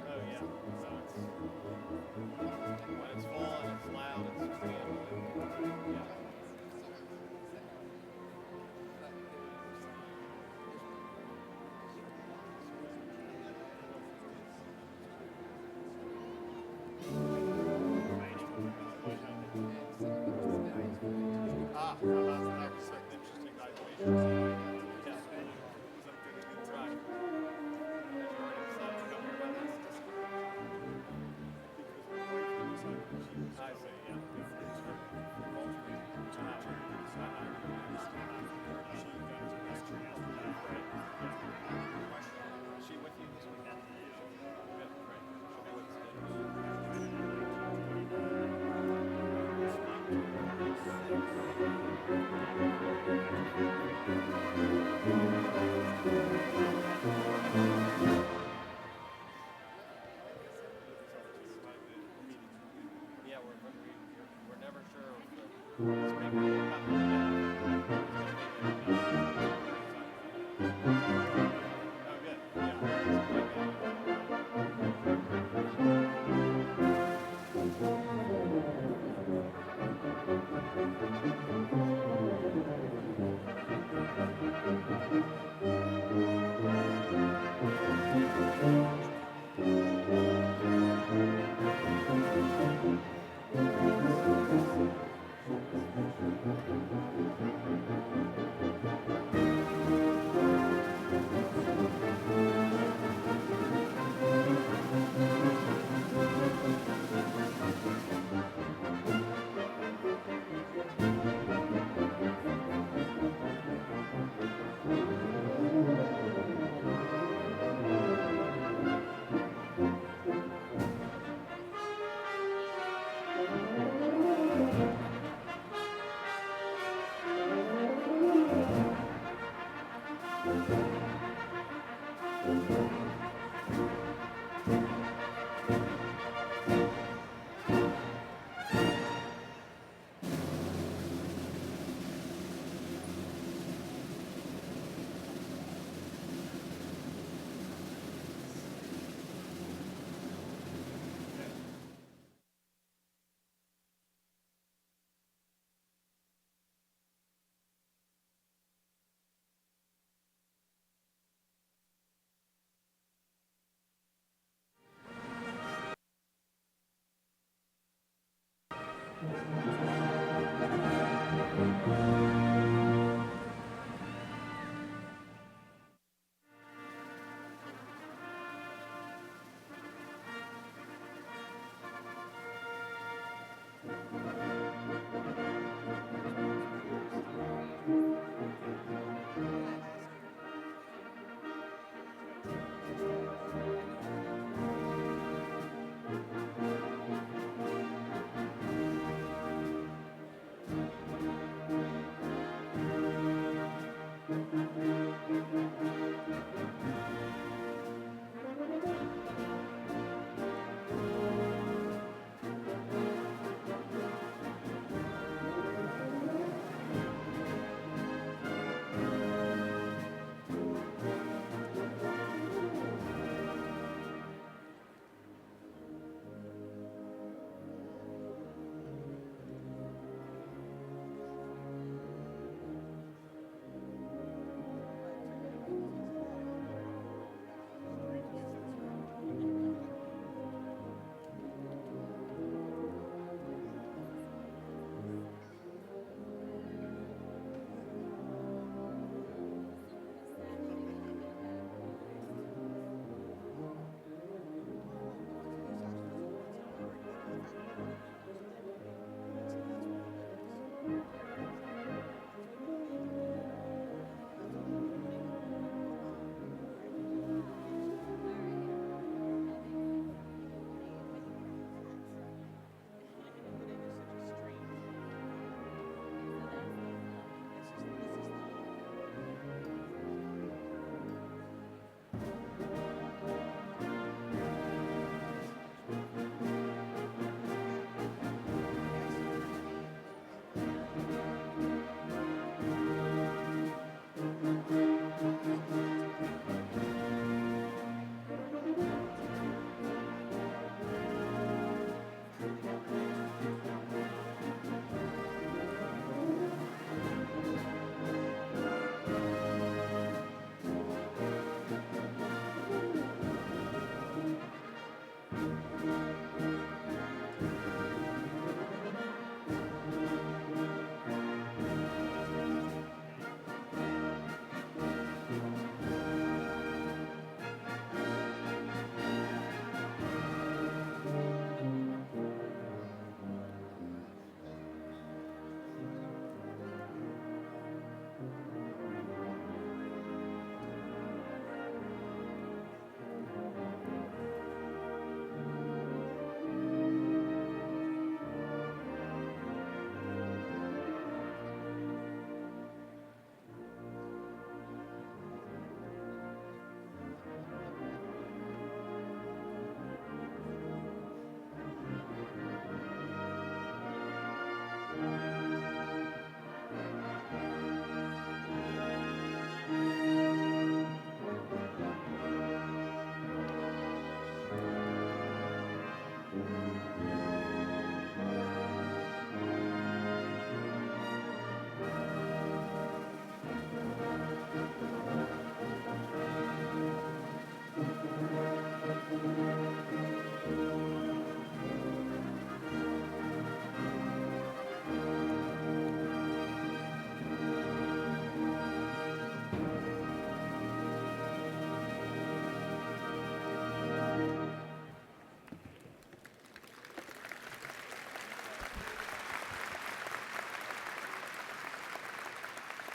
Oh yeah. So it's when it's full and it's loud, it's preamble. Yeah. Ah, that was an interesting evaluation. Yeah. Right. You're already decided to go here by this. I see, yeah. Sure. Is she with you this weekend? Good, great. She'll be with us yeah, we're never sure if the spring will come oh, good.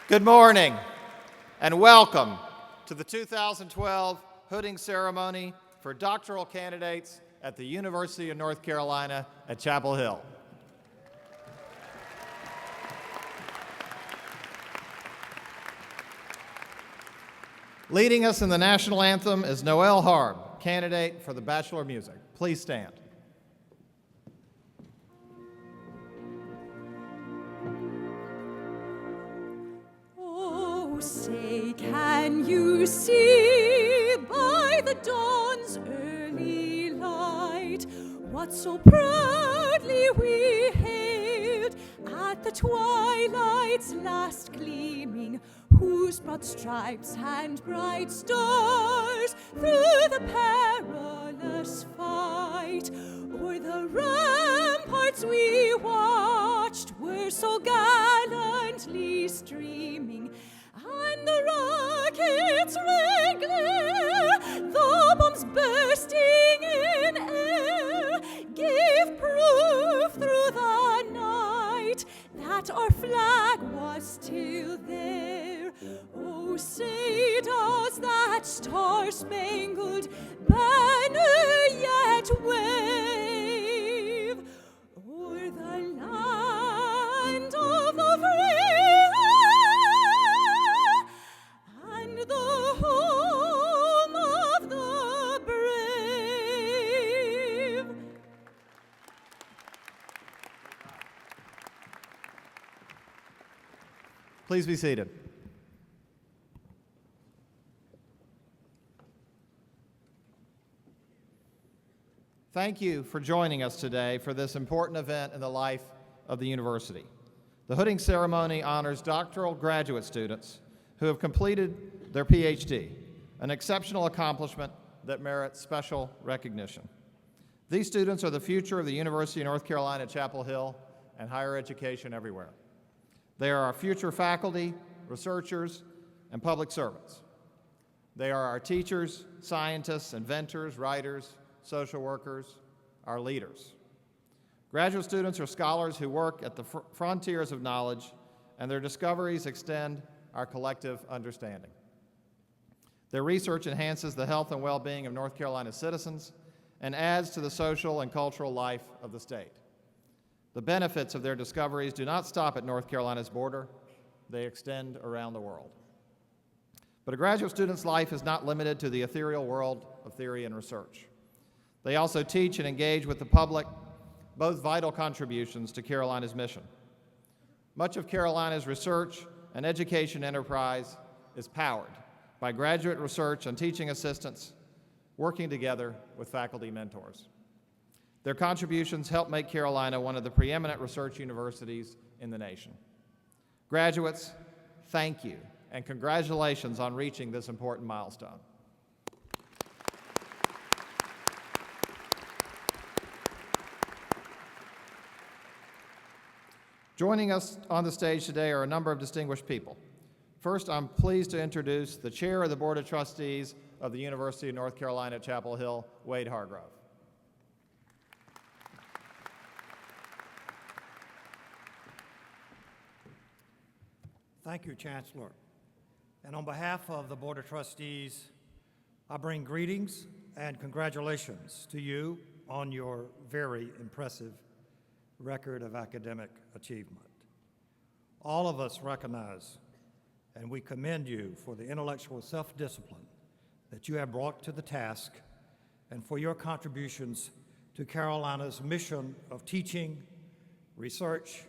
Good morning and welcome to the 2012 hooding ceremony for doctoral candidates at the University of North Carolina at Chapel Hill. Leading us in the national anthem is Noel Harb, candidate for the Bachelor of Music. Please stand. Oh, say, can you see by the dawn's early light what so proudly we hailed at the twilight's last gleaming, whose broad stripes and bright stars through the perilous fight o'er the ramparts we watched were so gallantly streaming, and the rockets' red glare, the bombs bursting in air, gave proof through the night that our flag was still there. Oh, say does that star-spangled banner yet wave o'er the land of the free and the home of the brave? Please be seated. Thank you for joining us today for this important event in the life of the university. The hooding ceremony honors doctoral graduate students who have completed their PhD, an exceptional accomplishment that merits special recognition. These students are the future of the University of North Carolina at Chapel Hill and higher education everywhere. They are our future faculty, researchers, and public servants. They are our teachers, scientists, inventors, writers, social workers, our leaders. Graduate students are scholars who work at the frontiers of knowledge, and their discoveries extend our collective understanding. Their research enhances the health and well-being of North Carolina's citizens and adds to the social and cultural life of the state. The benefits of their discoveries do not stop at North Carolina's border, they extend around the world. But a graduate student's life is not limited to the ethereal world of theory and research. They also teach and engage with the public, both vital contributions to Carolina's mission. Much of Carolina's research and education enterprise is powered by graduate research and teaching assistants working together with faculty mentors. Their contributions help make Carolina one of the preeminent research universities in the nation. Graduates, thank you, and congratulations on reaching this important milestone. Joining us on the stage today are a number of distinguished people. First, I'm pleased to introduce the Chair of the Board of Trustees of the University of North Carolina at Chapel Hill, Wade Hargrove. Thank you, Chancellor. And on behalf of the Board of Trustees, I bring greetings and congratulations to you on your very impressive record of academic achievement. All of us recognize and we commend you for the intellectual self-discipline that you have brought to the task and for your contributions to Carolina's mission of teaching, research,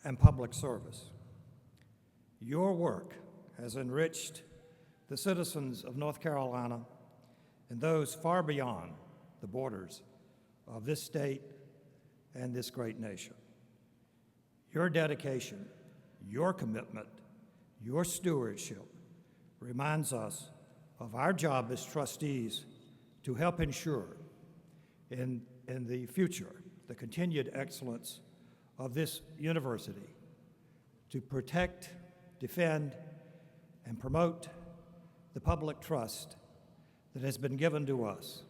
and public service. Your work has enriched the citizens of North Carolina and those far beyond the borders of this state and this great nation. Your dedication, your commitment, your stewardship reminds us of our job as trustees to help ensure in the future the continued excellence of this university, to protect, defend, and promote the public trust that has been given to us,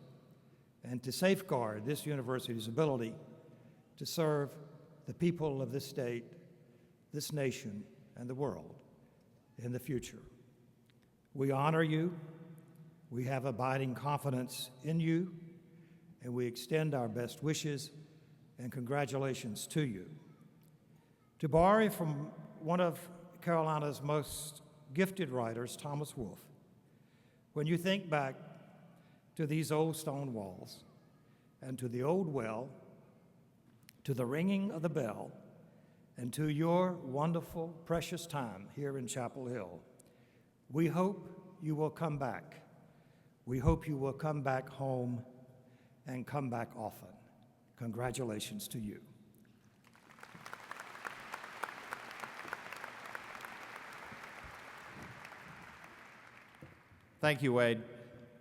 and to safeguard this university's ability to serve the people of this state, this nation, and the world in the future. We honor you, we have abiding confidence in you, and we extend our best wishes and congratulations to you. To borrow from one of Carolina's most gifted writers, Thomas Wolfe, when you think back to these old stone walls and to the old well, to the ringing of the bell, and to your wonderful, precious time here in Chapel Hill, we hope you will come back. We hope you will come back home and come back often. Congratulations to you. Thank you, Wade.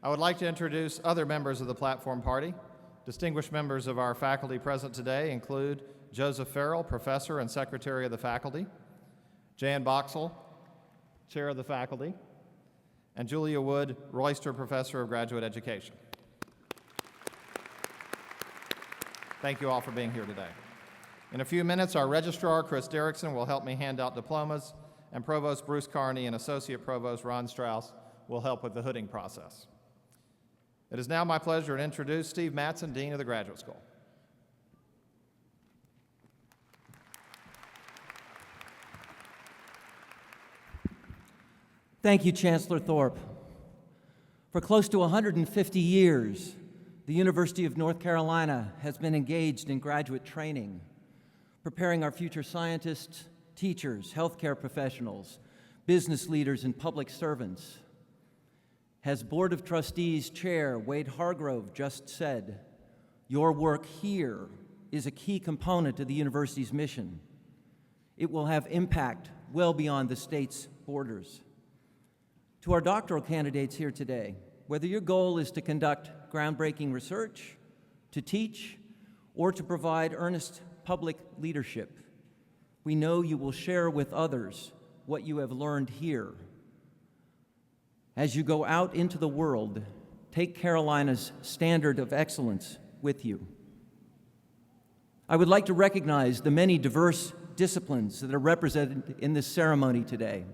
I would like to introduce other members of the platform party. Distinguished members of our faculty present today include Joseph Farrell, Professor and Secretary of the Faculty, Jan Boxell, Chair of the Faculty, and Julia Wood, Royster Professor of Graduate Education. Thank you all for being here today. In a few minutes, our Registrar, Chris Derrickson, will help me hand out diplomas, and Provost Bruce Carney and Associate Provost Ron Strauss will help with the hooding process. It is now my pleasure to introduce Steve Mattson, Dean of the Graduate School. Thank you, Chancellor Thorpe. For close to 150 years, the University of North Carolina has been engaged in graduate training, preparing our future scientists, teachers, healthcare professionals, business leaders, and public servants. As Board of Trustees Chair Wade Hargrove just said, your work here is a key component of the university's mission. It will have impact well beyond the state's borders. To our doctoral candidates here today, whether your goal is to conduct groundbreaking research, to teach, or to provide earnest public leadership, we know you will share with others what you have learned here. As you go out into the world, take Carolina's standard of excellence with you. I would like to recognize the many diverse disciplines that are represented in this ceremony today.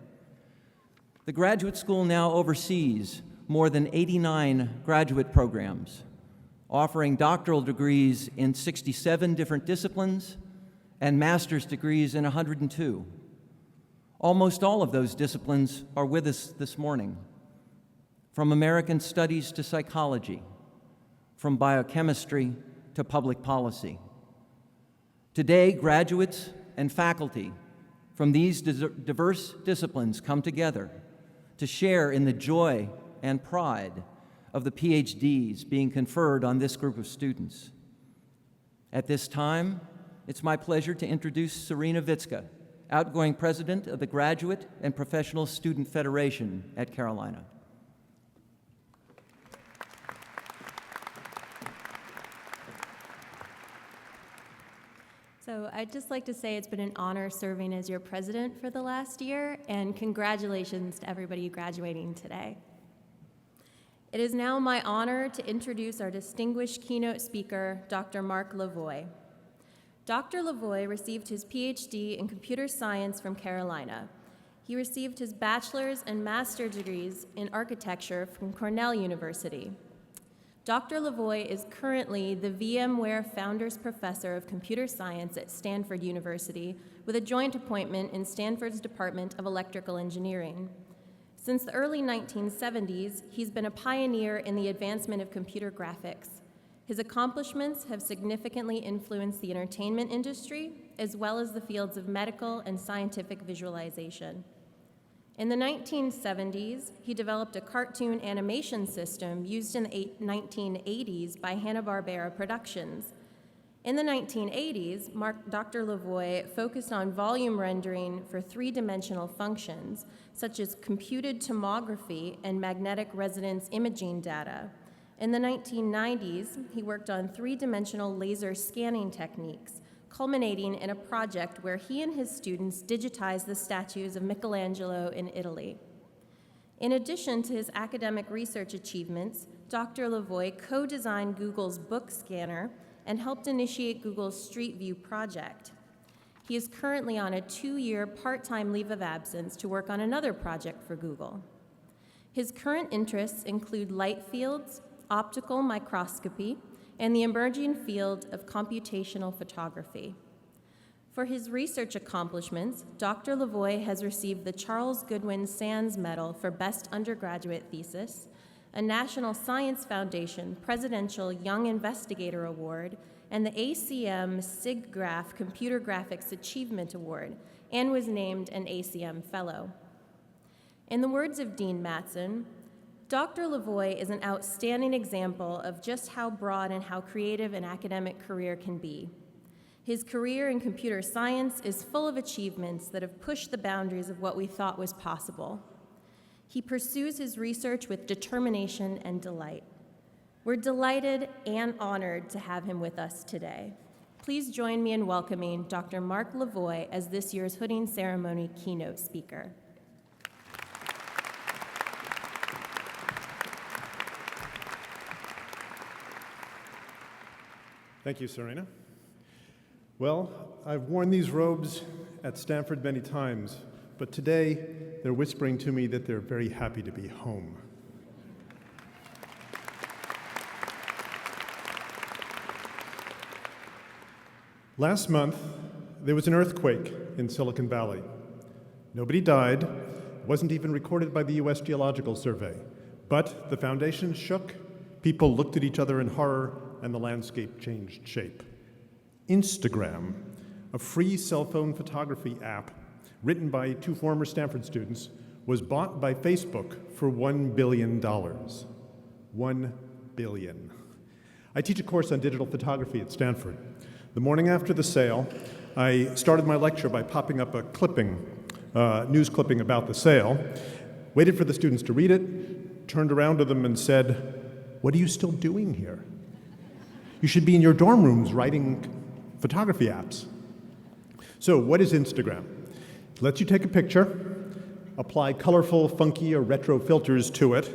The graduate school now oversees more than 89 graduate programs, offering doctoral degrees in 67 different disciplines and master's degrees in 102. Almost all of those disciplines are with us this morning. From American Studies to psychology, from biochemistry to public policy. Today, graduates and faculty from these diverse disciplines come together to share in the joy and pride of the PhDs being conferred on this group of students. At this time, it's my pleasure to introduce Serena Vitska, outgoing president of the Graduate and Professional Student Federation at Carolina. So I'd just like to say it's been an honor serving as your president for the last year, and congratulations to everybody graduating today. It is now my honor to introduce our distinguished keynote speaker, Dr. Marc Levoy. Dr. Levoy received his PhD in computer science from Carolina. He received his bachelor's and master's degrees in architecture from Cornell University. Dr. Levoy is currently the VMware Founders Professor of Computer Science at Stanford University with a joint appointment in Stanford's Department of Electrical Engineering. Since the early 1970s, he's been a pioneer in the advancement of computer graphics. His accomplishments have significantly influenced the entertainment industry, as well as the fields of medical and scientific visualization. In the 1970s, he developed a cartoon animation system used in the 1980s by Hanna-Barbera Productions. In the 1980s, Dr. Levoy focused on volume rendering for three-dimensional functions, such as computed tomography and magnetic resonance imaging data. In the 1990s, he worked on three-dimensional laser scanning techniques, culminating in a project where he and his students digitized the statues of Michelangelo in Italy. In addition to his academic research achievements, Dr. Levoy co-designed Google's book scanner and helped initiate Google's Street View project. He is currently on a 2-year part-time leave of absence to work on another project for Google. His current interests include light fields, optical microscopy, and the emerging field of computational photography. For his research accomplishments, Dr. Levoy has received the Charles Goodwin Sands Medal for Best Undergraduate Thesis, a National Science Foundation Presidential Young Investigator Award, and the ACM SIGGRAPH Computer Graphics Achievement Award, and was named an ACM Fellow. In the words of Dean Mattson, Dr. Levoy is an outstanding example of just how broad and how creative an academic career can be. His career in computer science is full of achievements that have pushed the boundaries of what we thought was possible. He pursues his research with determination and delight. We're delighted and honored to have him with us today. Please join me in welcoming Dr. Marc Levoy as this year's hooding ceremony keynote speaker. Thank you, Serena. Well, I've worn these robes at Stanford many times, but today they're whispering to me that they're very happy to be home. Last month, there was an earthquake in Silicon Valley. Nobody died, wasn't even recorded by the US Geological Survey, but the foundation shook, people looked at each other in horror, and the landscape changed shape. Instagram, a free cell phone photography app written by 2 former Stanford students, was bought by Facebook for $1 billion. $1 billion. I teach a course on digital photography at Stanford. The morning after the sale, I started my lecture by popping up a news clipping about the sale, waited for the students to read it, turned around to them and said, "What are you still doing here? You should be in your dorm rooms writing photography apps." So what is Instagram? It lets you take a picture, apply colorful, funky, or retro filters to it,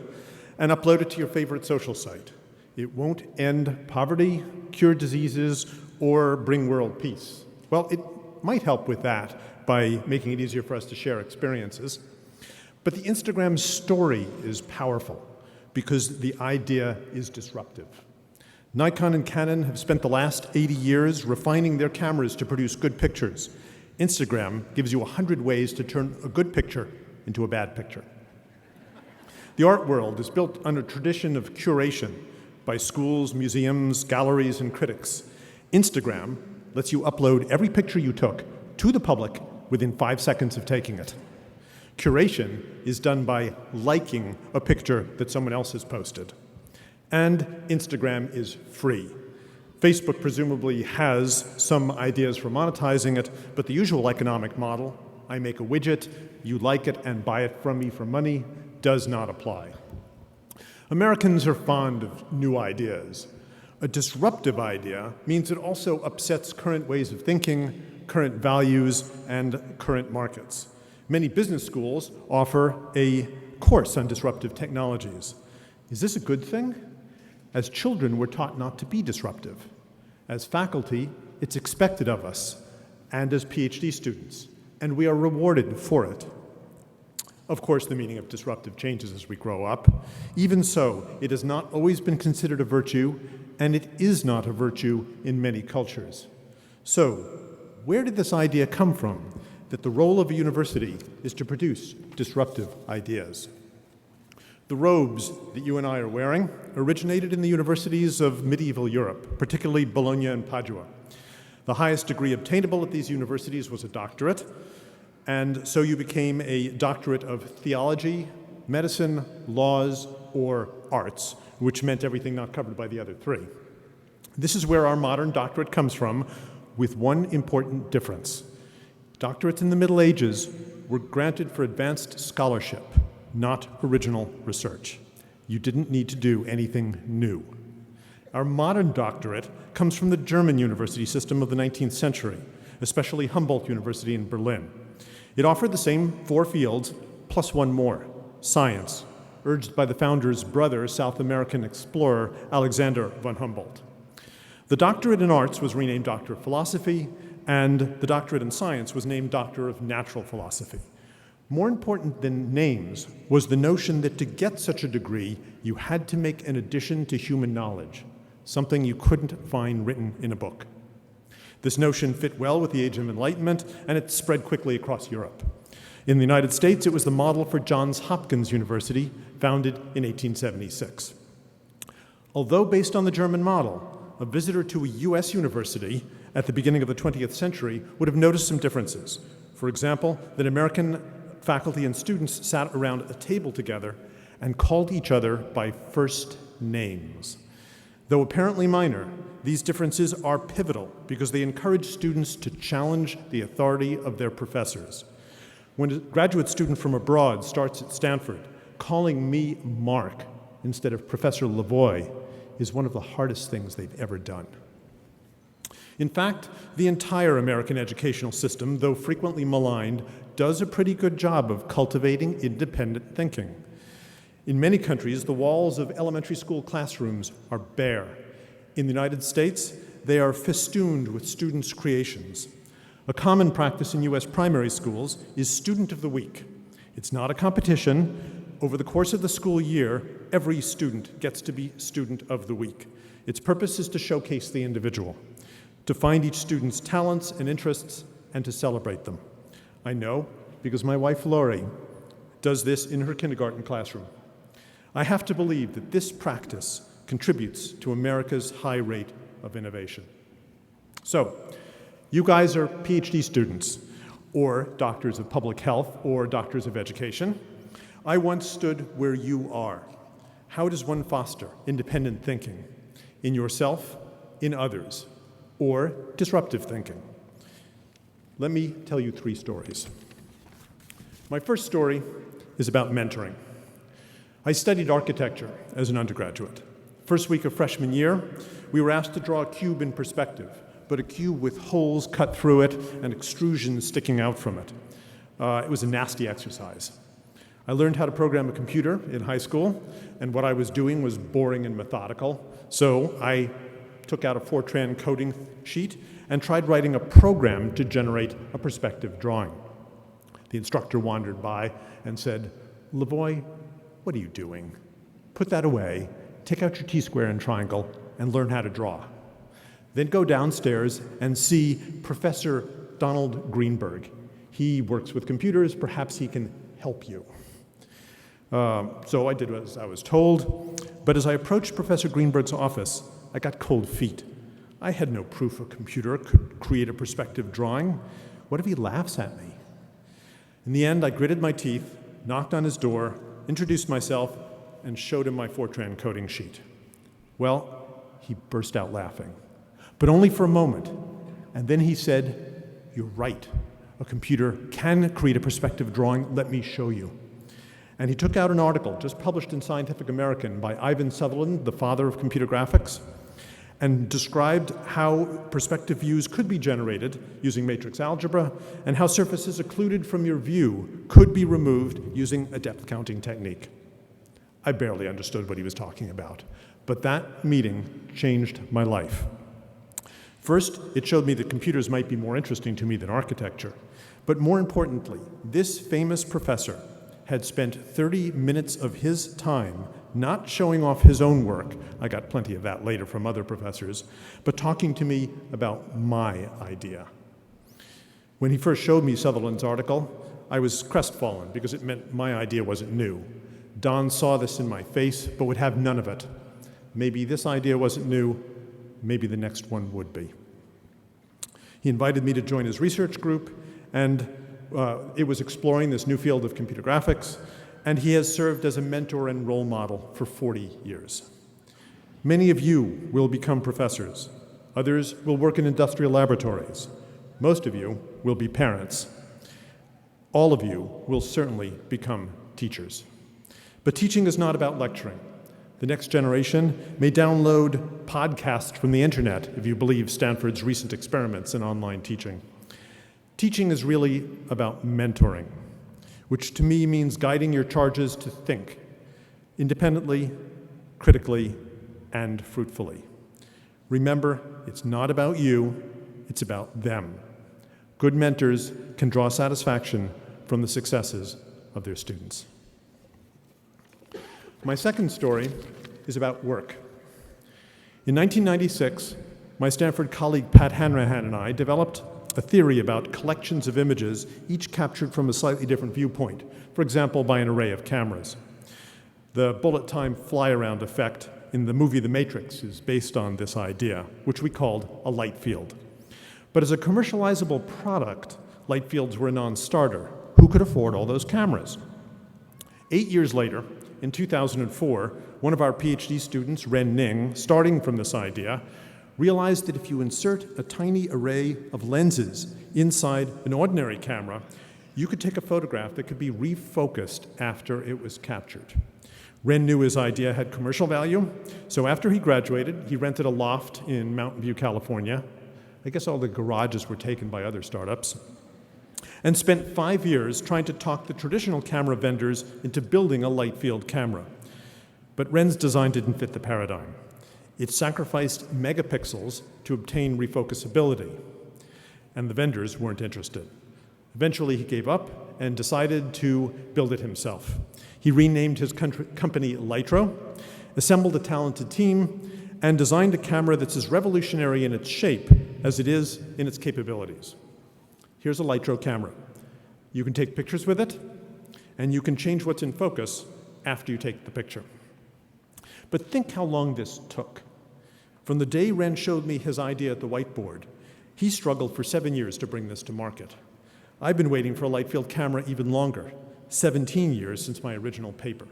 and upload it to your favorite social site. It won't end poverty, cure diseases, or bring world peace. Well, it might help with that by making it easier for us to share experiences. But the Instagram story is powerful because the idea is disruptive. Nikon and Canon have spent the last 80 years refining their cameras to produce good pictures. Instagram gives you 100 ways to turn a good picture into a bad picture. The art world is built on a tradition of curation by schools, museums, galleries, and critics. Instagram lets you upload every picture you took to the public within 5 seconds of taking it. Curation is done by liking a picture that someone else has posted. And Instagram is free. Facebook presumably has some ideas for monetizing it, but the usual economic model, I make a widget, you like it and buy it from me for money, does not apply. Americans are fond of new ideas. A disruptive idea means it also upsets current ways of thinking, current values, and current markets. Many business schools offer a course on disruptive technologies. Is this a good thing? As children, we're taught not to be disruptive. As faculty, it's expected of us, and as PhD students, and we are rewarded for it. Of course, the meaning of disruptive changes as we grow up. Even so, it has not always been considered a virtue, and it is not a virtue in many cultures. So, where did this idea come from, that the role of a university is to produce disruptive ideas? The robes that you and I are wearing originated in the universities of medieval Europe, particularly Bologna and Padua. The highest degree obtainable at these universities was a doctorate, and so you became a doctorate of theology, medicine, laws, or arts, which meant everything not covered by the other 3. This is where our modern doctorate comes from, with one important difference. Doctorates in the Middle Ages were granted for advanced scholarship, not original research. You didn't need to do anything new. Our modern doctorate comes from the German university system of the 19th century, especially Humboldt University in Berlin. It offered the same 4 fields, plus 1 more, science, urged by the founder's brother, South American explorer Alexander von Humboldt. The doctorate in arts was renamed Doctor of Philosophy, and the doctorate in science was named Doctor of Natural Philosophy. More important than names was the notion that to get such a degree, you had to make an addition to human knowledge, something you couldn't find written in a book. This notion fit well with the Age of Enlightenment, and it spread quickly across Europe. In the United States, it was the model for Johns Hopkins University, founded in 1876. Although based on the German model, a visitor to a US university at the beginning of the 20th century would have noticed some differences. For example, that American faculty and students sat around a table together and called each other by first names. Though apparently minor, these differences are pivotal because they encourage students to challenge the authority of their professors. When a graduate student from abroad starts at Stanford, calling me Marc instead of Professor Levoy is one of the hardest things they've ever done. In fact, the entire American educational system, though frequently maligned, does a pretty good job of cultivating independent thinking. In many countries, the walls of elementary school classrooms are bare. In the United States, they are festooned with students' creations. A common practice in US primary schools is Student of the Week. It's not a competition. Over the course of the school year, every student gets to be Student of the Week. Its purpose is to showcase the individual, to find each student's talents and interests, and to celebrate them. I know because my wife, Lori, does this in her kindergarten classroom. I have to believe that this practice contributes to America's high rate of innovation. So, you guys are PhD students, or doctors of public health, or doctors of education. I once stood where you are. How does one foster independent thinking in yourself, in others, or disruptive thinking? Let me tell you 3 stories. My first story is about mentoring. I studied architecture as an undergraduate. First week of freshman year, we were asked to draw a cube in perspective, but a cube with holes cut through it and extrusions sticking out from it. It was a nasty exercise. I learned how to program a computer in high school, and what I was doing was boring and methodical, so I took out a Fortran coding sheet and tried writing a program to generate a perspective drawing. The instructor wandered by and said, "Levoy, what are you doing? Put that away, take out your T-square and triangle, and learn how to draw. Then go downstairs and see Professor Donald Greenberg. He works with computers, perhaps he can help you." So I did as I was told, but as I approached Professor Greenberg's office, I got cold feet. I had no proof a computer could create a perspective drawing. What if he laughs at me? In the end, I gritted my teeth, knocked on his door, introduced myself, and showed him my Fortran coding sheet. Well, he burst out laughing, but only for a moment. And then he said, "You're right. A computer can create a perspective drawing. Let me show you." And he took out an article just published in Scientific American by Ivan Sutherland, the father of computer graphics, and described how perspective views could be generated using matrix algebra and how surfaces occluded from your view could be removed using a depth counting technique. I barely understood what he was talking about, but that meeting changed my life. First, it showed me that computers might be more interesting to me than architecture, but more importantly, this famous professor had spent 30 minutes of his time not showing off his own work, I got plenty of that later from other professors, but talking to me about my idea. When he first showed me Sutherland's article, I was crestfallen because it meant my idea wasn't new. Don saw this in my face, but would have none of it. Maybe this idea wasn't new, maybe the next one would be. He invited me to join his research group, and it was exploring this new field of computer graphics, and he has served as a mentor and role model for 40 years. Many of you will become professors. Others will work in industrial laboratories. Most of you will be parents. All of you will certainly become teachers. But teaching is not about lecturing. The next generation may download podcasts from the internet if you believe Stanford's recent experiments in online teaching. Teaching is really about mentoring, which to me means guiding your charges to think independently, critically, and fruitfully. Remember, it's not about you, it's about them. Good mentors can draw satisfaction from the successes of their students. My second story is about work. In 1996, my Stanford colleague Pat Hanrahan and I developed a theory about collections of images, each captured from a slightly different viewpoint, for example, by an array of cameras. The bullet time fly-around effect in the movie The Matrix is based on this idea, which we called a light field. But as a commercializable product, light fields were a non-starter. Who could afford all those cameras? 8 years later, in 2004, one of our PhD students, Ren Ning, starting from this idea, realized that if you insert a tiny array of lenses inside an ordinary camera, you could take a photograph that could be refocused after it was captured. Ren knew his idea had commercial value, so after he graduated, he rented a loft in Mountain View, California. I guess all the garages were taken by other startups, and spent 5 years trying to talk the traditional camera vendors into building a light field camera. But Ren's design didn't fit the paradigm. It sacrificed megapixels to obtain refocusability, and the vendors weren't interested. Eventually, he gave up and decided to build it himself. He renamed his company Litro, assembled a talented team, and designed a camera that's as revolutionary in its shape as it is in its capabilities. Here's a Litro camera. You can take pictures with it, and you can change what's in focus after you take the picture. But think how long this took. From the day Ren showed me his idea at the whiteboard, he struggled for 7 years to bring this to market. I've been waiting for a light field camera even longer, 17 years since my original paper.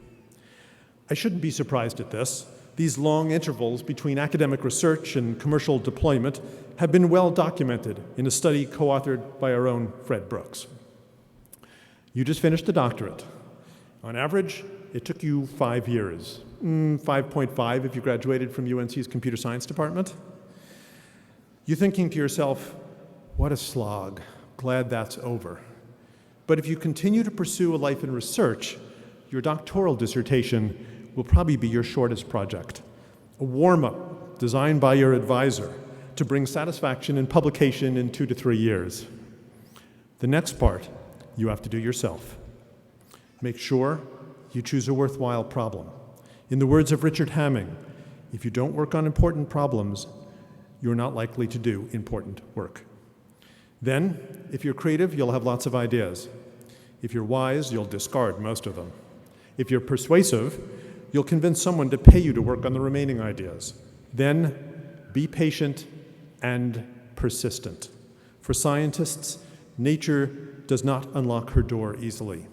I shouldn't be surprised at this. These long intervals between academic research and commercial deployment have been well documented in a study co-authored by our own Fred Brooks. You just finished a doctorate. On average, it took you 5 years. 5.5 if you graduated from UNC's computer science department. You're thinking to yourself, what a slog, glad that's over. But if you continue to pursue a life in research, your doctoral dissertation will probably be your shortest project, a warm-up designed by your advisor to bring satisfaction in publication in 2 to 3 years. The next part, you have to do yourself. Make sure you choose a worthwhile problem. In the words of Richard Hamming, if you don't work on important problems, you're not likely to do important work. Then, if you're creative, you'll have lots of ideas. If you're wise, you'll discard most of them. If you're persuasive, you'll convince someone to pay you to work on the remaining ideas. Then, be patient and persistent. For scientists, nature does not unlock her door easily,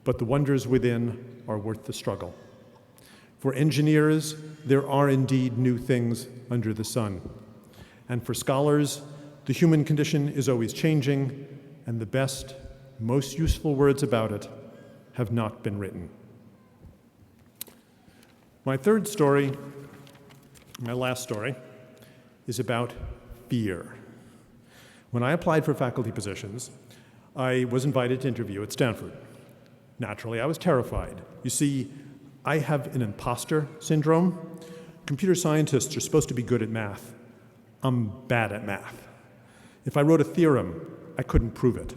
but the wonders within are worth the struggle. For engineers, there are indeed new things under the sun. And for scholars, the human condition is always changing, and the best, most useful words about it have not been written. My third story, my last story, is about fear. When I applied for faculty positions, I was invited to interview at Stanford. Naturally, I was terrified. You see, I have an imposter syndrome. Computer scientists are supposed to be good at math. I'm bad at math. If I wrote a theorem, I couldn't prove it.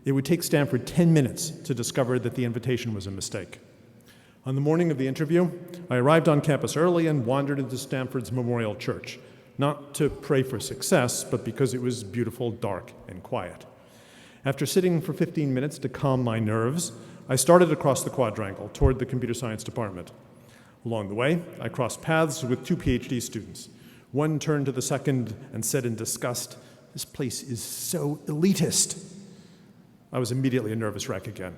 It would take Stanford 10 minutes to discover that the invitation was a mistake. On the morning of the interview, I arrived on campus early and wandered into Stanford's Memorial Church, not to pray for success, but because it was beautiful, dark, and quiet. After sitting for 15 minutes to calm my nerves, I started across the quadrangle toward the computer science department. Along the way, I crossed paths with 2 PhD students. One turned to the second and said in disgust, "This place is so elitist." I was immediately a nervous wreck again.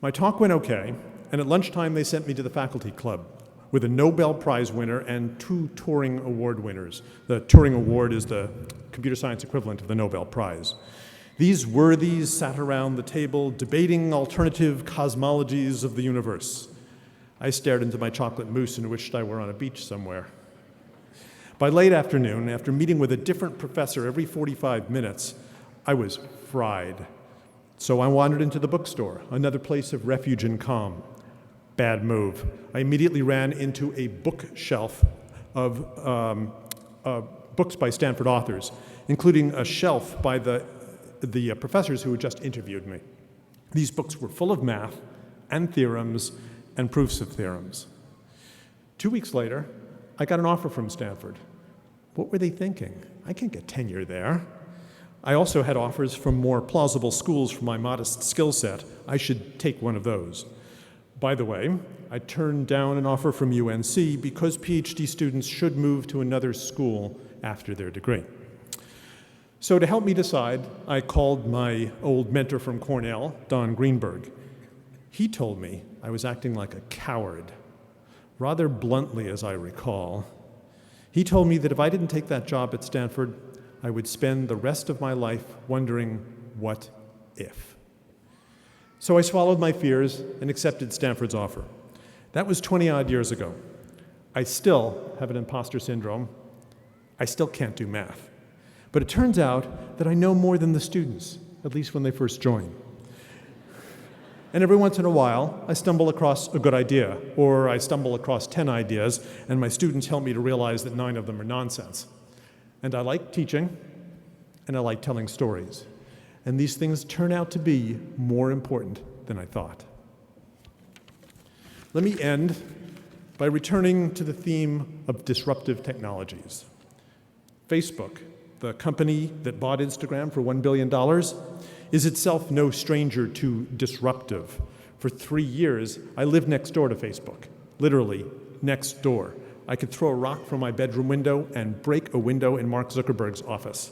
My talk went okay, and at lunchtime they sent me to the faculty club with a Nobel Prize winner and 2 Turing Award winners. The Turing Award is the computer science equivalent of the Nobel Prize. These worthies sat around the table debating alternative cosmologies of the universe. I stared into my chocolate mousse and wished I were on a beach somewhere. By late afternoon, after meeting with a different professor every 45 minutes, I was fried. So I wandered into the bookstore, another place of refuge and calm. Bad move. I immediately ran into a bookshelf of books by Stanford authors, including a shelf by the professors who had just interviewed me. These books were full of math and theorems and proofs of theorems. 2 weeks later, I got an offer from Stanford. What were they thinking? I can't get tenure there. I also had offers from more plausible schools for my modest skill set. I should take one of those. By the way, I turned down an offer from UNC because PhD students should move to another school after their degree. So to help me decide, I called my old mentor from Cornell, Don Greenberg. He told me I was acting like a coward, rather bluntly as I recall. He told me that if I didn't take that job at Stanford, I would spend the rest of my life wondering what if. So I swallowed my fears and accepted Stanford's offer. That was 20-odd years ago. I still have an imposter syndrome. I still can't do math. But it turns out that I know more than the students, at least when they first join. And every once in a while, I stumble across a good idea, or I stumble across 10 ideas, and my students help me to realize that 9 of them are nonsense. And I like teaching, and I like telling stories. And these things turn out to be more important than I thought. Let me end by returning to the theme of disruptive technologies. Facebook, the company that bought Instagram for $1 billion, is itself no stranger to disruptive. For 3 years, I lived next door to Facebook, literally next door. I could throw a rock from my bedroom window and break a window in Mark Zuckerberg's office.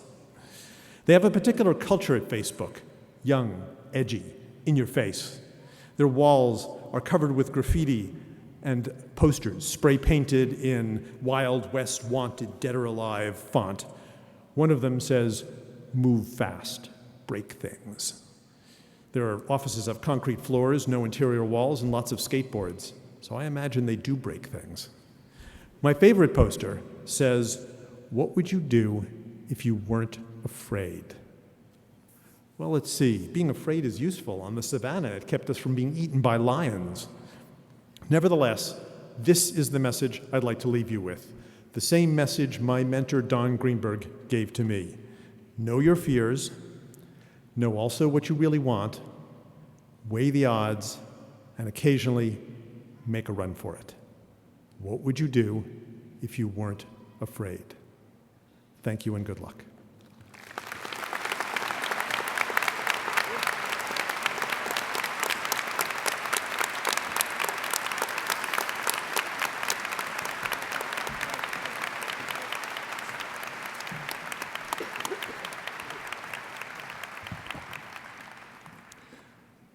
They have a particular culture at Facebook, young, edgy, in your face. Their walls are covered with graffiti and posters, spray-painted in Wild West Wanted, Dead or Alive font. One of them says, "Move fast, break things." Their offices have concrete floors, no interior walls, and lots of skateboards. So I imagine they do break things. My favorite poster says, "What would you do if you weren't afraid?" Well, let's see. Being afraid is useful. On the savannah, it kept us from being eaten by lions. Nevertheless, this is the message I'd like to leave you with. The same message my mentor, Don Greenberg, gave to me. Know your fears. Know also what you really want. Weigh the odds, and occasionally make a run for it. What would you do if you weren't afraid? Thank you and good luck.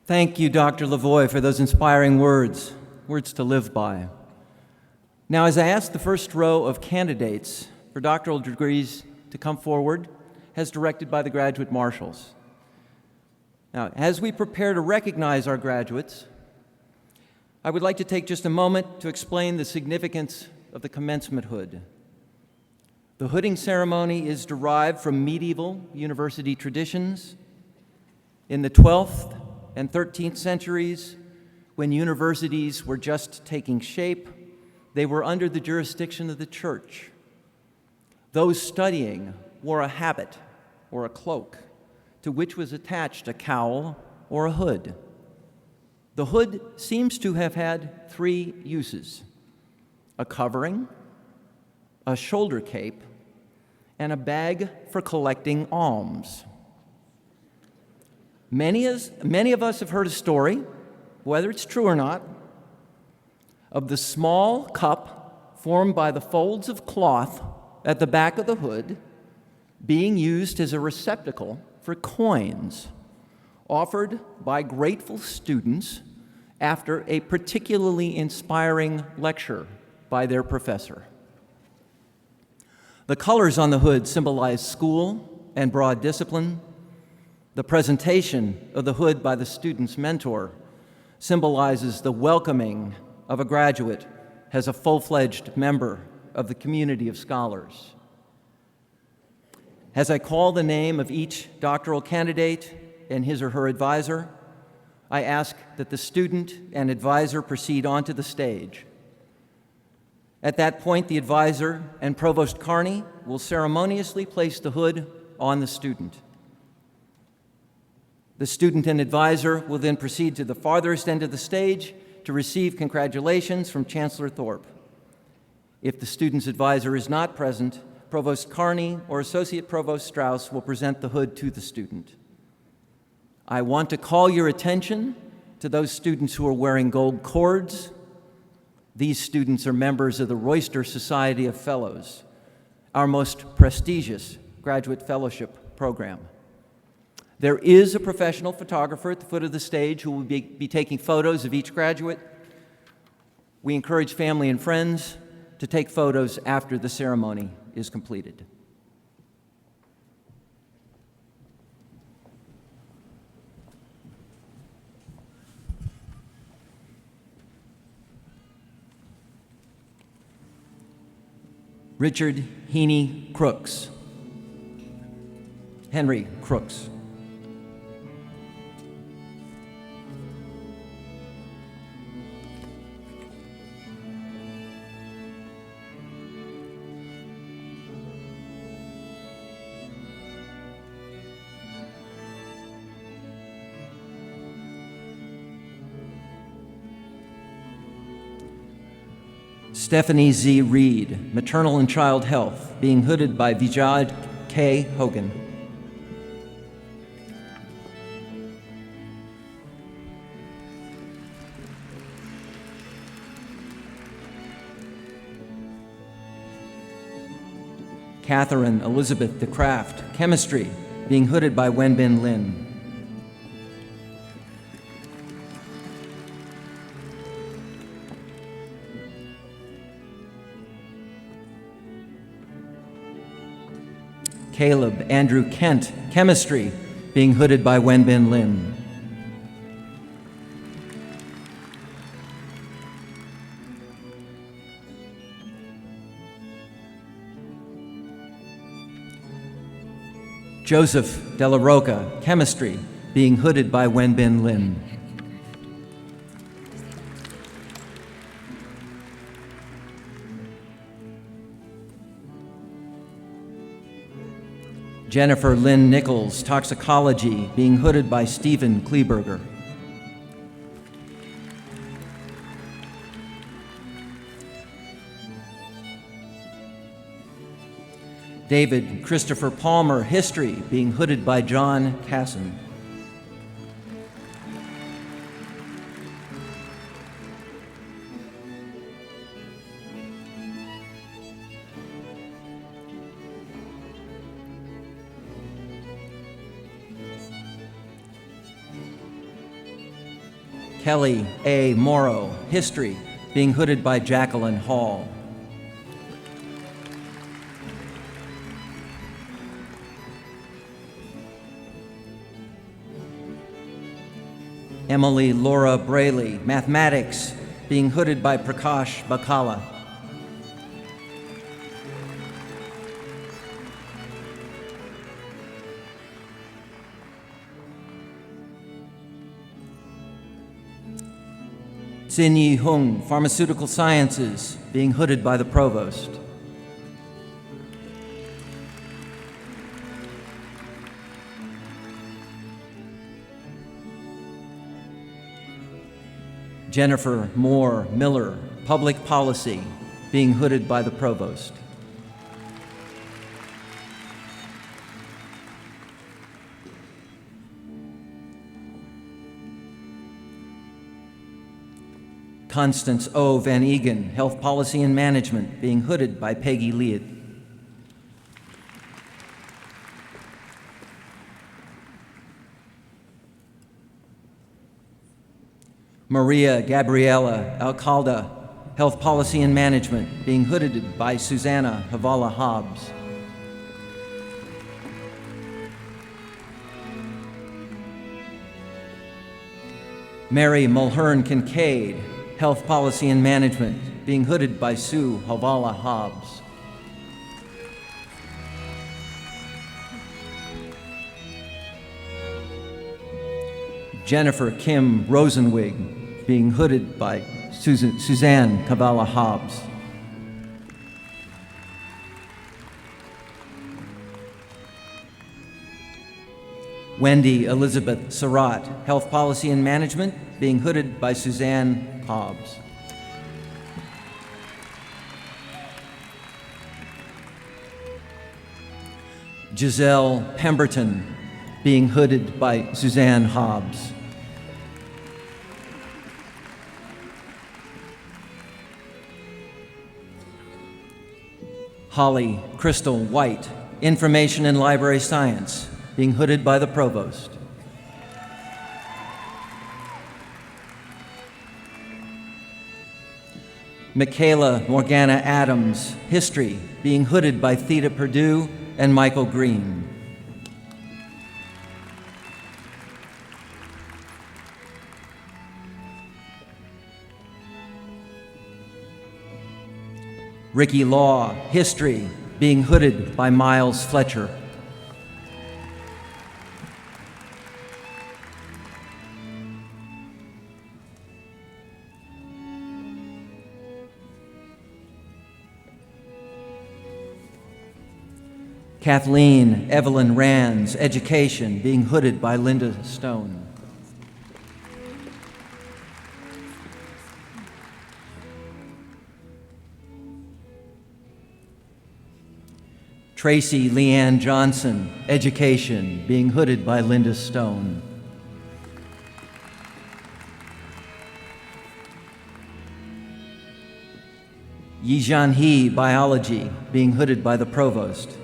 Thank you, Dr. Levoy, for those inspiring words to live by. Now, as I ask the first row of candidates for doctoral degrees to come forward, as directed by the graduate marshals. Now, as we prepare to recognize our graduates, I would like to take just a moment to explain the significance of the commencement hood. The hooding ceremony is derived from medieval university traditions. In the 12th and 13th centuries, when universities were just taking shape, they were under the jurisdiction of the church. Those studying wore a habit or a cloak to which was attached a cowl or a hood. The hood seems to have had 3 uses: a covering, a shoulder cape, and a bag for collecting alms. Many of us have heard a story, whether it's true or not, of the small cup formed by the folds of cloth at the back of the hood being used as a receptacle for coins offered by grateful students after a particularly inspiring lecture by their professor. The colors on the hood symbolize school and broad discipline. The presentation of the hood by the student's mentor symbolizes the welcoming of a graduate as a full-fledged member of the community of scholars. As I call the name of each doctoral candidate and his or her advisor, I ask that the student and advisor proceed onto the stage. At that point, the advisor and Provost Carney will ceremoniously place the hood on the student. The student and advisor will then proceed to the farthest end of the stage to receive congratulations from Chancellor Thorpe. If the student's advisor is not present, Provost Carney or Associate Provost Strauss will present the hood to the student. I want to call your attention to those students who are wearing gold cords. These students are members of the Royster Society of Fellows, our most prestigious graduate fellowship program. There is a professional photographer at the foot of the stage who will be taking photos of each graduate. We encourage family and friends to take photos after the ceremony is completed. Richard Heaney Crooks. Henry Crooks. Stephanie Z. Reed, Maternal and Child Health, being hooded by Vijay K. Hogan. Catherine Elizabeth DeCraft, Chemistry, being hooded by Wenbin Lin. Caleb Andrew Kent, Chemistry, being hooded by Wenbin Lin. Joseph De La Roca, Chemistry, being hooded by Wenbin Lin. Jennifer Lynn Nichols, Toxicology, being hooded by Stephen Kleberger. David Christopher Palmer, History, being hooded by John Casson. Kelly A. Morrow, History, being hooded by Jacqueline Hall. Emily Laura Braley, Mathematics, being hooded by Prakash Bakala. Xin Yi Hung, Pharmaceutical Sciences, being hooded by the Provost. Jennifer Moore Miller, Public Policy, being hooded by the Provost. Constance O. Van Egan, Health Policy and Management, being hooded by Peggy Lead. Maria Gabriela Alcalde, Health Policy and Management, being hooded by Susanna Havala Hobbs. Mary Mulhern Kincaid, Health Policy and Management, being hooded by Sue Havala Hobbs. Jennifer Kim Rosenwig, being hooded by Suzanne Cavala Hobbs. Wendy Elizabeth Surratt, Health Policy and Management, being hooded by Suzanne Hobbs. Giselle Pemberton, being hooded by Suzanne Hobbs. Holly Crystal White, Information and Library Science, being hooded by the Provost. Michaela Morgana Adams, History, being hooded by Theda Perdue and Michael Green. Ricky Law, History, being hooded by Miles Fletcher. Kathleen Evelyn Rands, Education, being hooded by Linda Stone. Tracy Leanne Johnson, Education, being hooded by Linda Stone. Yijian He, Biology, being hooded by the Provost.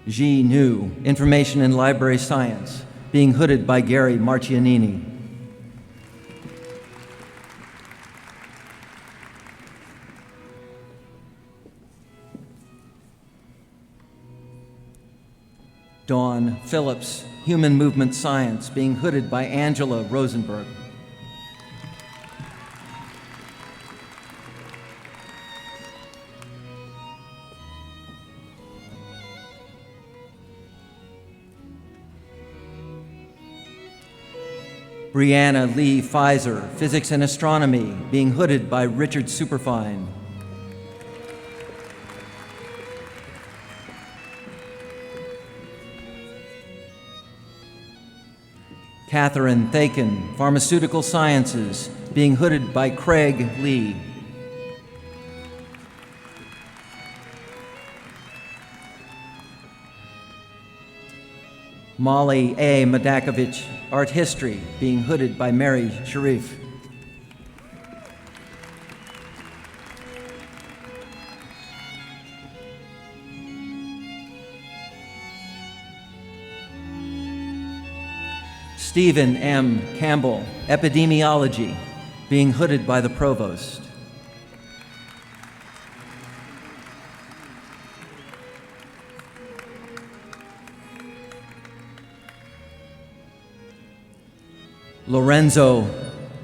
Ji Nu, Information and Library Science, being hooded by Gary Marcianini. Dawn Phillips, Human Movement Science, being hooded by Angela Rosenberg. Brianna Lee Pfizer, Physics and Astronomy, being hooded by Richard Superfine. Catherine Thakin, Pharmaceutical Sciences, being hooded by Craig Lee. Molly A. Madakovich, Art History, being hooded by Mary Sharif. Stephen M. Campbell, Epidemiology, being hooded by the Provost. Lorenzo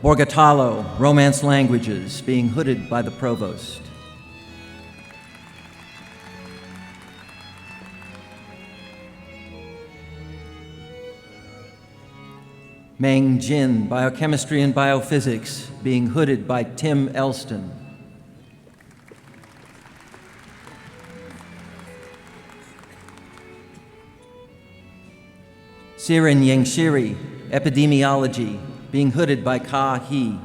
Borgatalo, Romance Languages, being hooded by the Provost. Meng Jin, Biochemistry and Biophysics, being hooded by Tim Elston. Siren Yangshiri, Epidemiology, being hooded by Ka He.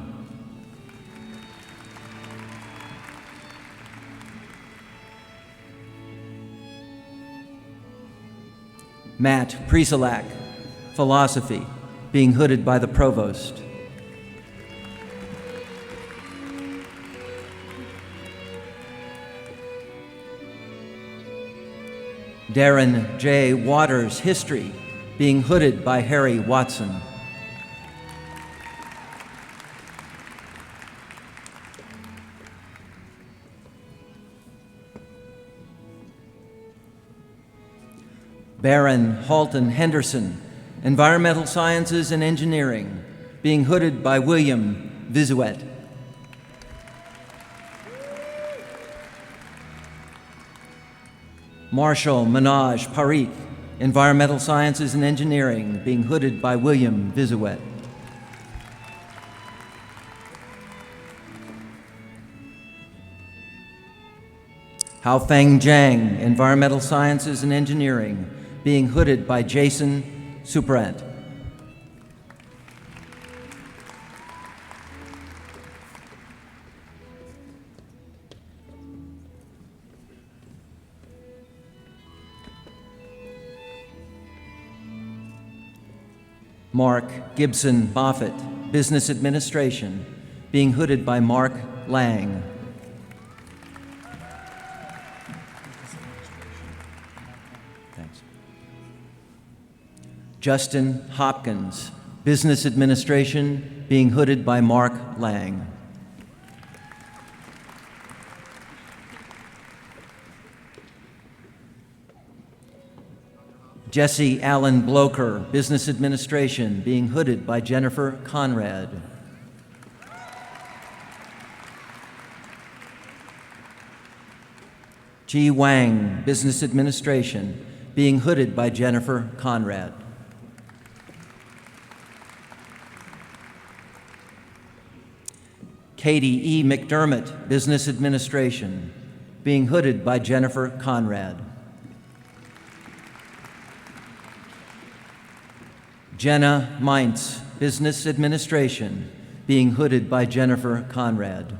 Matt Prisalak, Philosophy, being hooded by the Provost. Darren J. Waters, History, being hooded by Harry Watson. Baron Halton Henderson, Environmental Sciences and Engineering, being hooded by William Visuet. Marshall Minaj Parikh, Environmental Sciences and Engineering, being hooded by William Visuet. Haofeng Zhang, Environmental Sciences and Engineering, being hooded by Jason Suprant. Mark Gibson Moffett, Business Administration, being hooded by Mark Lang. Thanks. Justin Hopkins, Business Administration, being hooded by Mark Lang. Jesse Allen Bloker, Business Administration, being hooded by Jennifer Conrad. Ji Wang, Business Administration, being hooded by Jennifer Conrad. Katie E. McDermott, Business Administration, being hooded by Jennifer Conrad. Jenna Meintz, Business Administration, being hooded by Jennifer Conrad.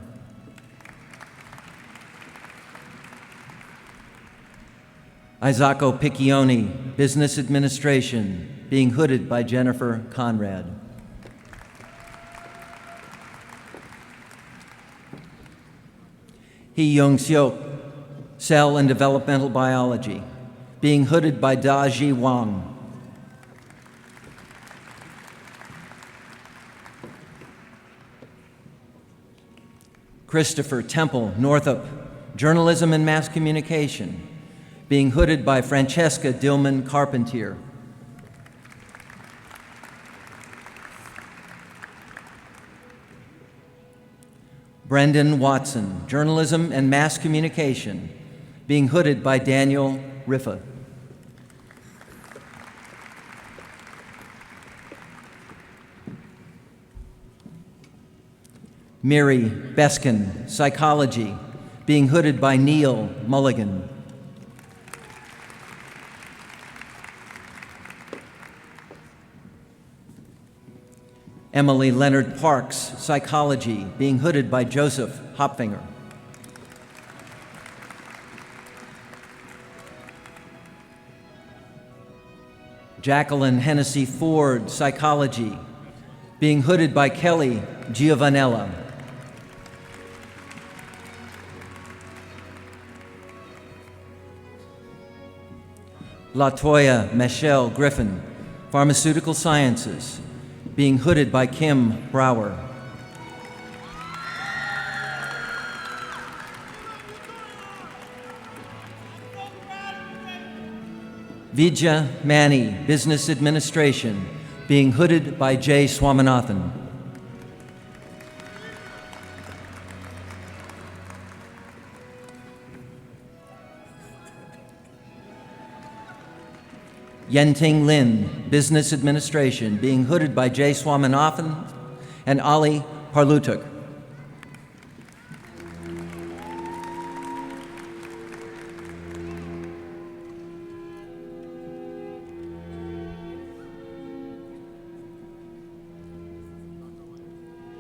Isacco Piccioni, Business Administration, being hooded by Jennifer Conrad. Hee Young Seok, Cell and Developmental Biology, being hooded by Da-Ji Wang. Christopher Temple Northup, Journalism and Mass Communication, being hooded by Francesca Dillman Carpentier. Brendan Watson, Journalism and Mass Communication, being hooded by Daniel Riffa. Miri Beskin, Psychology, being hooded by Neil Mulligan. Emily Leonard Parks, Psychology, being hooded by Joseph Hopfinger. Jacqueline Hennessy Ford, Psychology, being hooded by Kelly Giovanella. Latoya Michelle Griffin, Pharmaceutical Sciences, being hooded by Kim Brower. Vijay Mani, Business Administration, being hooded by Jay Swaminathan. Yenting Lin, Business Administration, being hooded by Jay Swaminathan and Ali Parlutuk.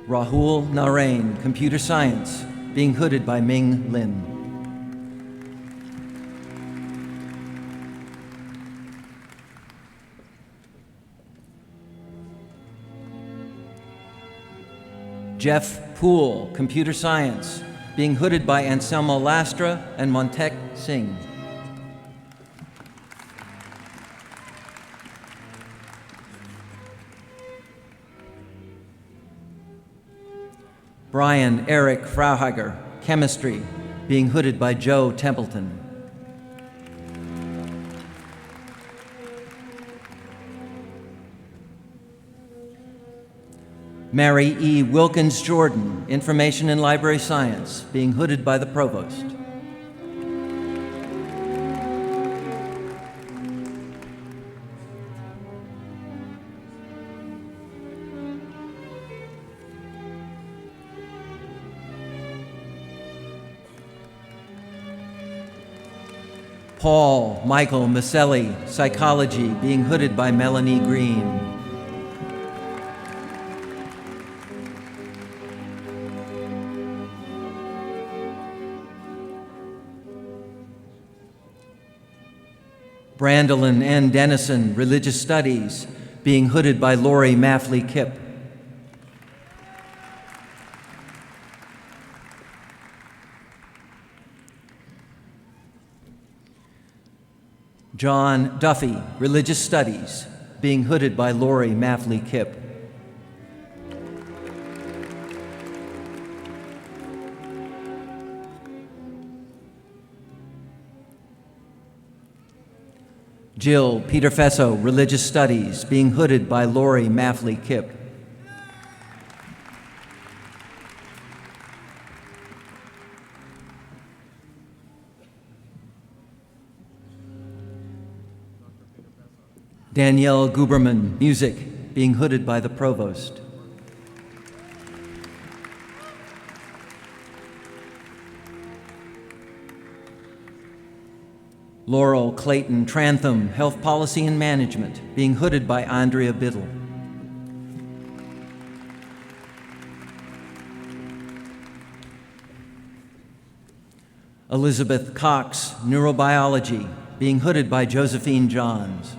Rahul Narain, Computer Science, being hooded by Ming Lin. Jeff Poole, Computer Science, being hooded by Anselmo Lastra and Montek Singh. Brian Eric Frauhager, Chemistry, being hooded by Joe Templeton. Mary E. Wilkins Jordan, Information and Library Science, being hooded by the Provost. Paul Michael Maselli, Psychology, being hooded by Melanie Green. Brandolyn N. Dennison, Religious Studies, being hooded by Lori Maffley Kipp. John Duffy, Religious Studies, being hooded by Lori Maffley Kipp. Jill Peter Fesso, Religious Studies, being hooded by Lori Maffley Kipp. Danielle Guberman, Music, being hooded by the Provost. Laurel Clayton Trantham, Health Policy and Management, being hooded by Andrea Biddle. Elizabeth Cox, Neurobiology, being hooded by Josephine Johns.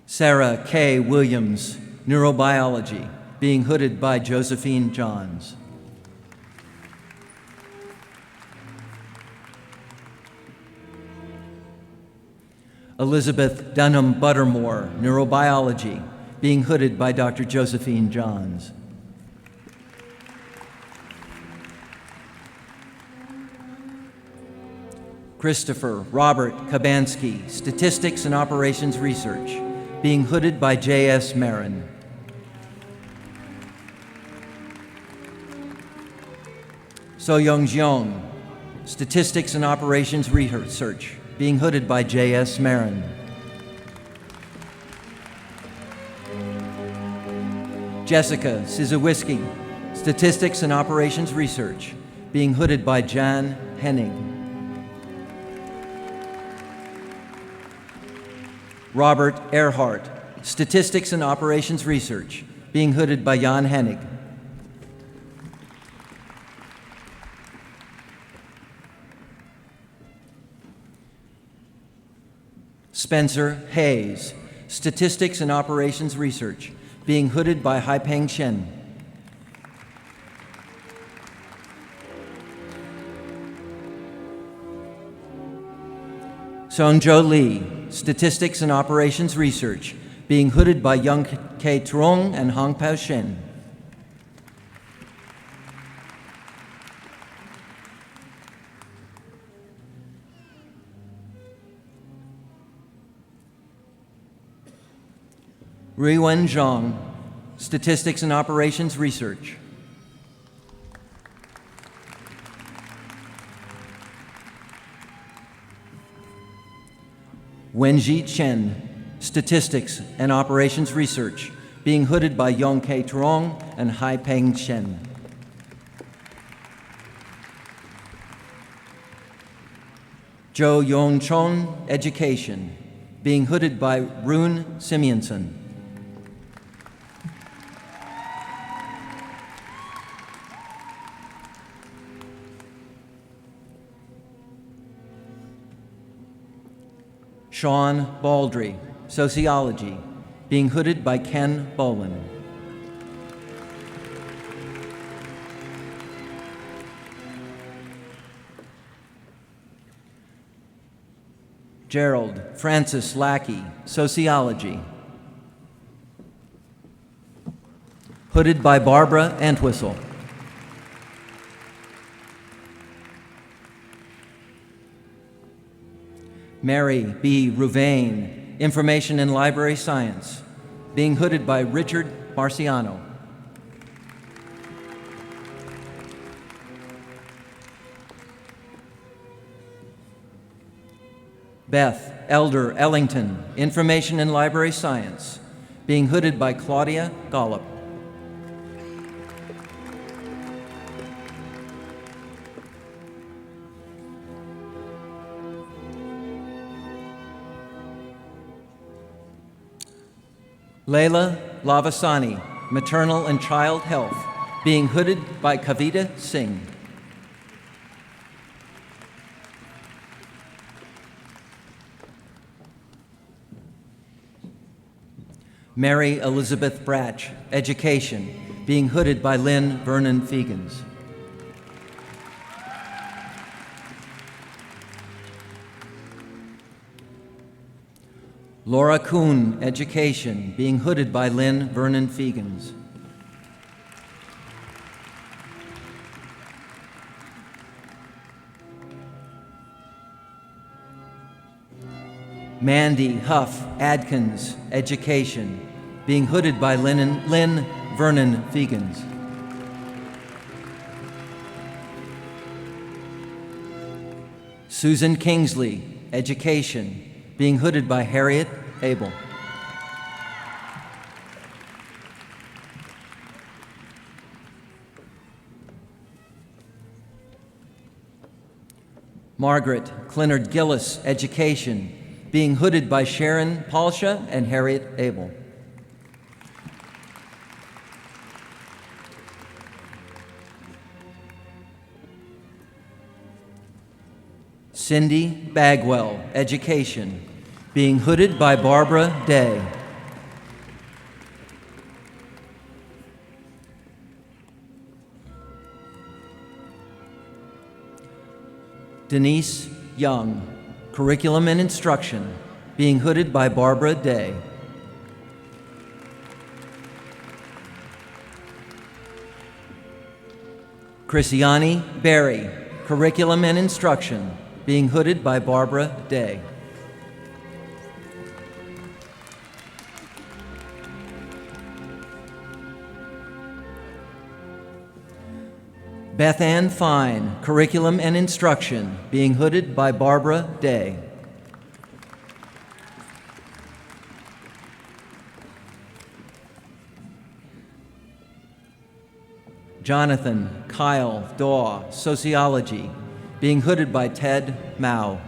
Sarah K. Williams, Neurobiology, being hooded by Josephine Johns. Elizabeth Dunham Buttermore, Neurobiology, being hooded by Dr. Josephine Johns. Christopher Robert Kabansky, Statistics and Operations Research, being hooded by J.S. Marin. So-Young Jeong, Statistics and Operations Research, being hooded by J.S. Marin. Jessica Sizowiski, Statistics and Operations Research, being hooded by Jan Henning. Robert Earhart, Statistics and Operations Research, being hooded by Jan Hennig. Spencer Hayes, Statistics and Operations Research, being hooded by Haipeng Shen. Songjo Lee, Statistics and Operations Research, being hooded by Young K. Trong and Hong Pao Shen. Ruiwen Zhang, Statistics and Operations Research. Wenji Chen, Statistics and Operations Research, being hooded by Yong K. Trong and Haipeng Shen. Zhou Yongchon, Education, being hooded by Rune Simonson. Sean Baldry, Sociology, being hooded by Ken Bolin. Gerald Francis Lackey, Sociology, hooded by Barbara Entwistle. Mary B. Rouvain, Information and Library Science, being hooded by Richard Marciano. Beth Elder Ellington, Information and Library Science, being hooded by Claudia Gollop. Leila Lavasani, Maternal and Child Health, being hooded by Kavita Singh. Mary Elizabeth Bratch, Education, being hooded by Lynn Vernon Fegans. Laura Kuhn, Education, being hooded by Lynn Vernon Fegans. Mandy Huff Adkins, Education, being hooded by Lynn Vernon Fegans. Susan Kingsley, Education, being hooded by Harriet Abel. Margaret Clinard Gillis, Education, being hooded by Sharon Palsha and Harriet Abel. Cindy Bagwell, Education, being hooded by Barbara Day. Denise Young, Curriculum and Instruction, being hooded by Barbara Day. Christiani Berry, Curriculum and Instruction, being hooded by Barbara Day. Beth Ann Fine, Curriculum and Instruction, being hooded by Barbara Day. Jonathan Kyle Daw, Sociology, being hooded by Ted Mao.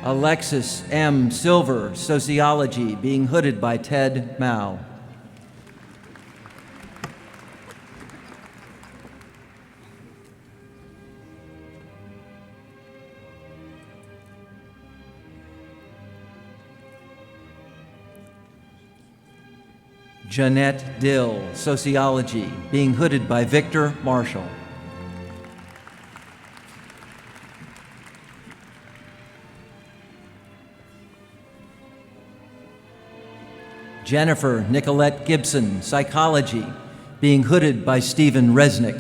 Alexis M. Silver, Sociology, being hooded by Ted Mao. Jeanette Dill, Sociology, being hooded by Victor Marshall. Jennifer Nicolette Gibson, Psychology, being hooded by Stephen Resnick.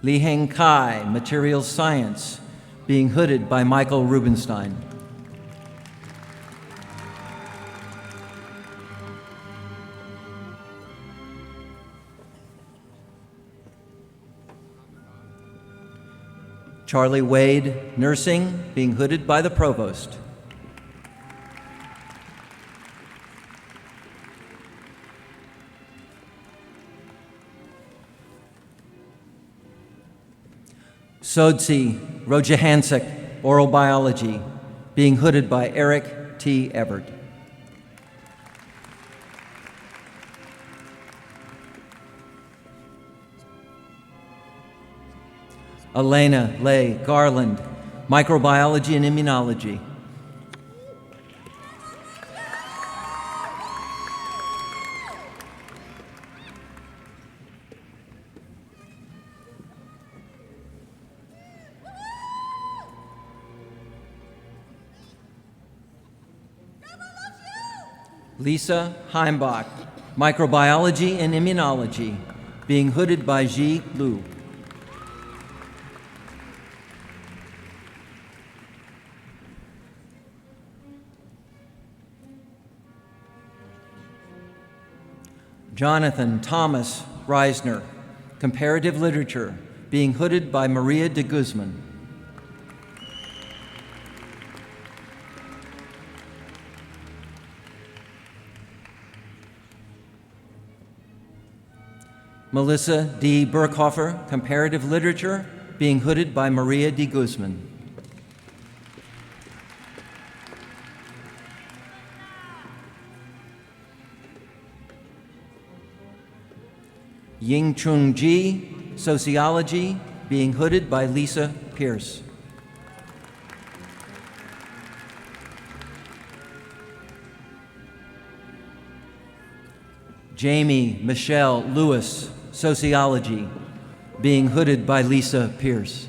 Liheng Kai, Materials Science, being hooded by Michael Rubenstein. Charlie Wade, Nursing, being hooded by the Provost. Sodzi Rojahansek, Oral Biology, being hooded by Eric T. Everett. Elena Leigh Garland, Microbiology and Immunology. Lisa Heimbach, Microbiology and Immunology, being hooded by Ji Lu. Jonathan Thomas Reisner, Comparative Literature, being hooded by Maria de Guzman. Melissa D. Burkhofer, Comparative Literature, being hooded by Maria D. Guzman. Ying Chung Ji, Sociology, being hooded by Lisa Pierce. Jamie Michelle Lewis, Sociology, being hooded by Lisa Pierce.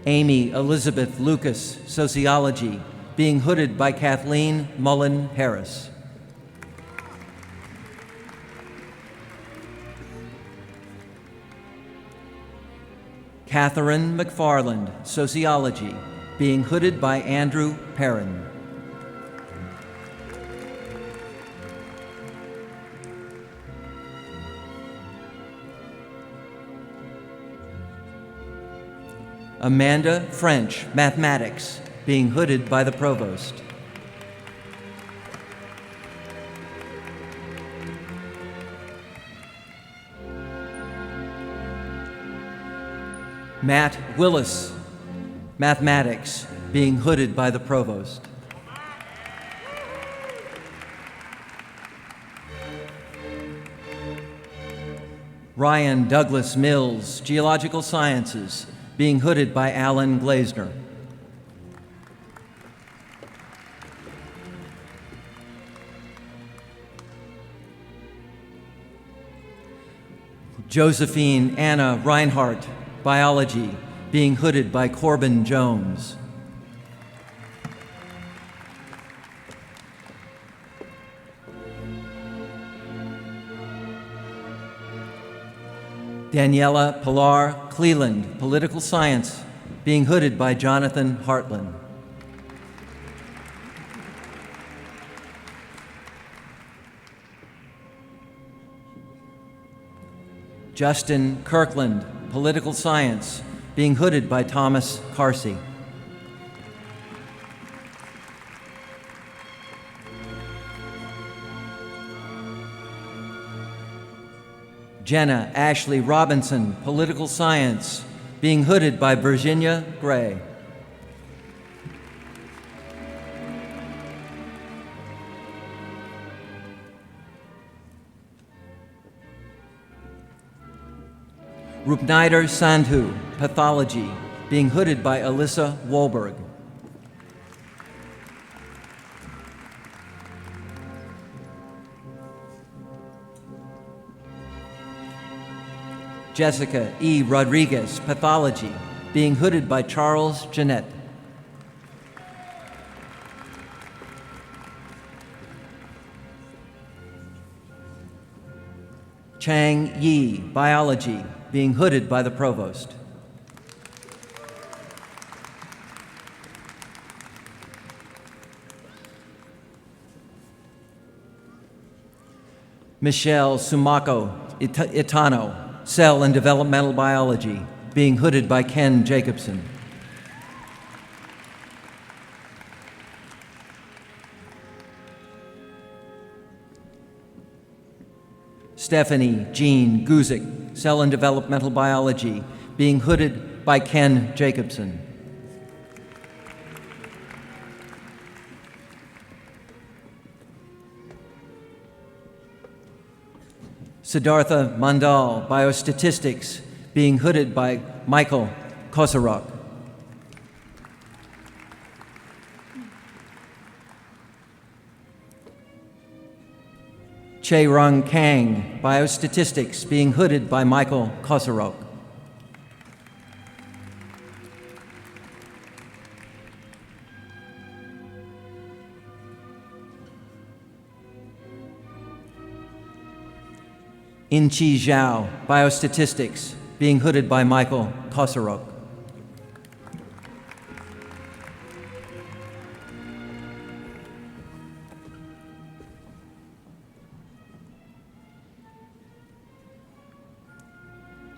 Amy Elizabeth Lucas, Sociology, being hooded by Kathleen Mullen Harris. Catherine McFarland, Sociology, being hooded by Andrew Perrin. Amanda French, Mathematics, being hooded by the Provost. Matt Willis, Mathematics, being hooded by the Provost. Ryan Douglas Mills, Geological Sciences, being hooded by Alan Glazner. Josephine Anna Reinhardt, Biology, being hooded by Corbin Jones. Daniela Pilar Cleland, Political Science, being hooded by Jonathan Hartland. Justin Kirkland, Political Science, being hooded by Thomas Carsey. Jenna Ashley Robinson, Political Science, being hooded by Virginia Gray. Rupnider Sandhu, Pathology, being hooded by Alyssa Wahlberg. Jessica E. Rodriguez, Pathology, being hooded by Charles Jeanette. Chang Yi, Biology, being hooded by the Provost. Michelle Sumako Itano, Cell and Developmental Biology, being hooded by Ken Jacobson. Stephanie Jean Guzik, Cell and Developmental Biology, being hooded by Ken Jacobson. Siddhartha Mandal, Biostatistics, being hooded by Michael Kosarok. Che Rung Kang, Biostatistics, being hooded by Michael Kosarok. Inchi Zhao, Biostatistics, being hooded by Michael Kosarok.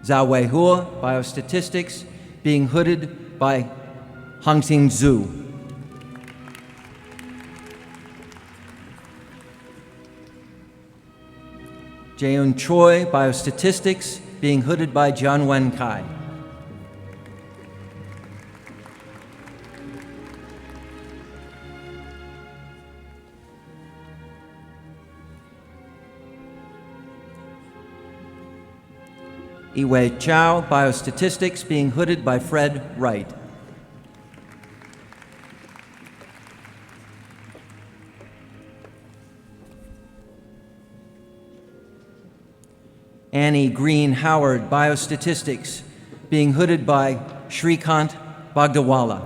Zhao Weihua, Biostatistics, being hooded by Hangxing Zhu. Jaeun Choi, Biostatistics, being hooded by Jianwen Kai. Iwei Chow, Biostatistics, being hooded by Fred Wright. Annie Green Howard, Biostatistics, being hooded by Shrikant Bhagdawala.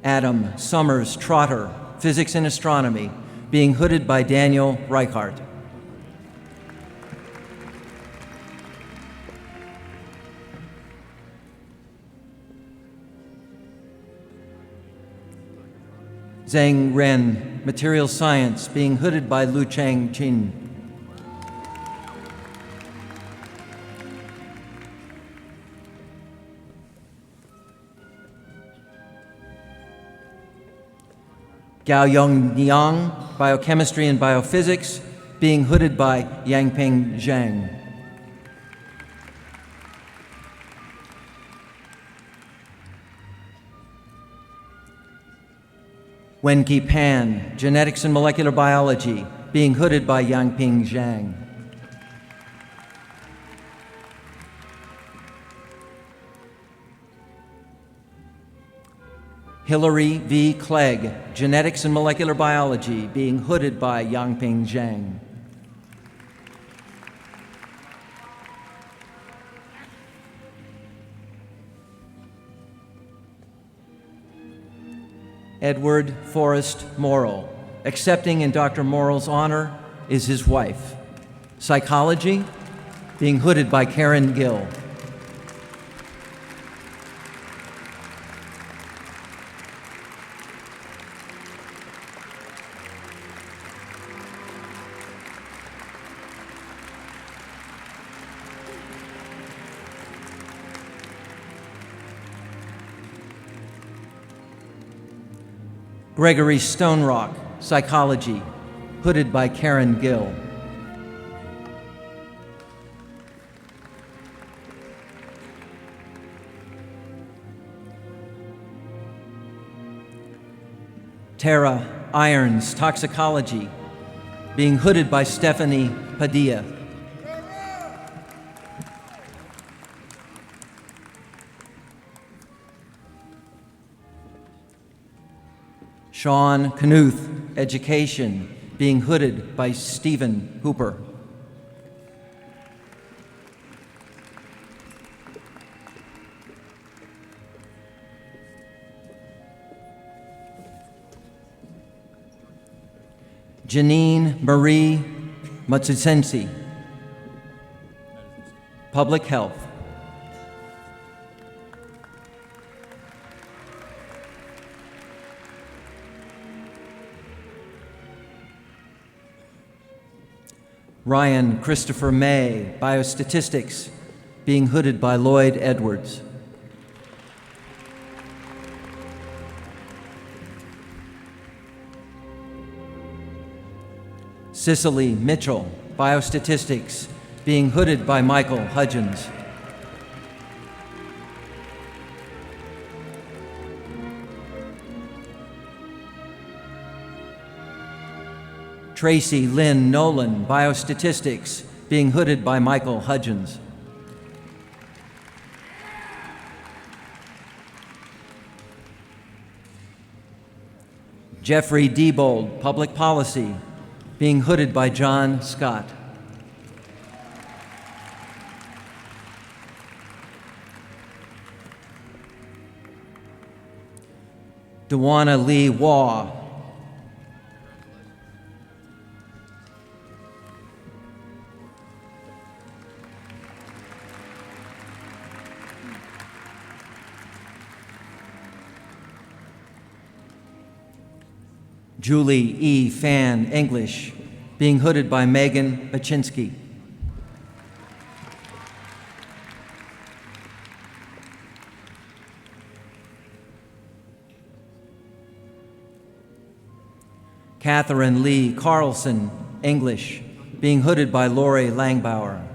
Adam Summers Trotter, Physics and Astronomy, being hooded by Daniel Reichart. Zhang Ren, Material Science, being hooded by Lu Chang Jin. Gaoyong Niang, Biochemistry and Biophysics, being hooded by Yangping Zhang. Wenqi Pan, Genetics and Molecular Biology, being hooded by Yangping Zhang. Hilary V. Clegg, Genetics and Molecular Biology, being hooded by Yangping Zhang. Edward Forrest Morrill. Accepting in Dr. Morrill's honor is his wife. Psychology, being hooded by Karen Gill. Gregory Stonerock, Psychology, hooded by Karen Gill. Tara Irons, Toxicology, being hooded by Stephanie Padilla. Sean Knuth, Education, being hooded by Stephen Hooper. Janine Marie Matsusensi, Public Health. Ryan Christopher May, Biostatistics, being hooded by Lloyd Edwards. Cicely Mitchell, Biostatistics, being hooded by Michael Hudgens. Tracy Lynn Nolan, Biostatistics, being hooded by Michael Hudgens. Jeffrey Diebold, Public Policy, being hooded by John Scott. Dewana Lee Waugh, Julie E. Fan, English, being hooded by Megan Baczynski. Catherine Lee Carlson, English, being hooded by Lori Langbauer.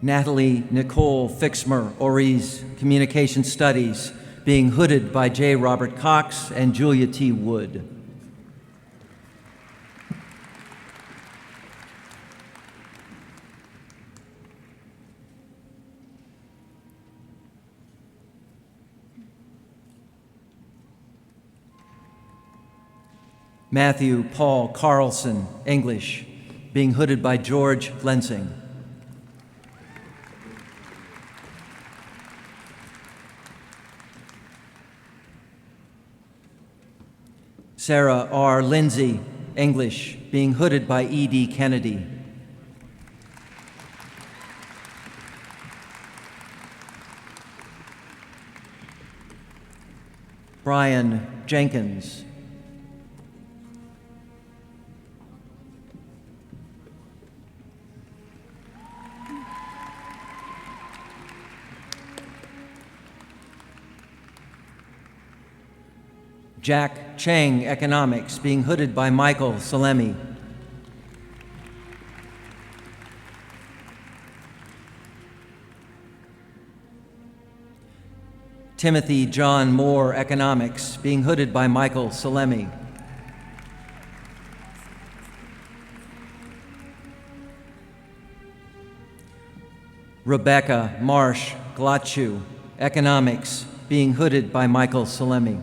Natalie Nicole Fixmer, Oriz, Communication Studies, being hooded by J. Robert Cox and Julia T. Wood. Matthew Paul Carlson, English, being hooded by George Lensing. Sarah R. Lindsay, English, being hooded by E.D. Kennedy. Brian Jenkins. Jack Chang, Economics, being hooded by Michael Salemi. Timothy John Moore, Economics, being hooded by Michael Salemi. Rebecca Marsh Glachu, Economics, being hooded by Michael Salemi.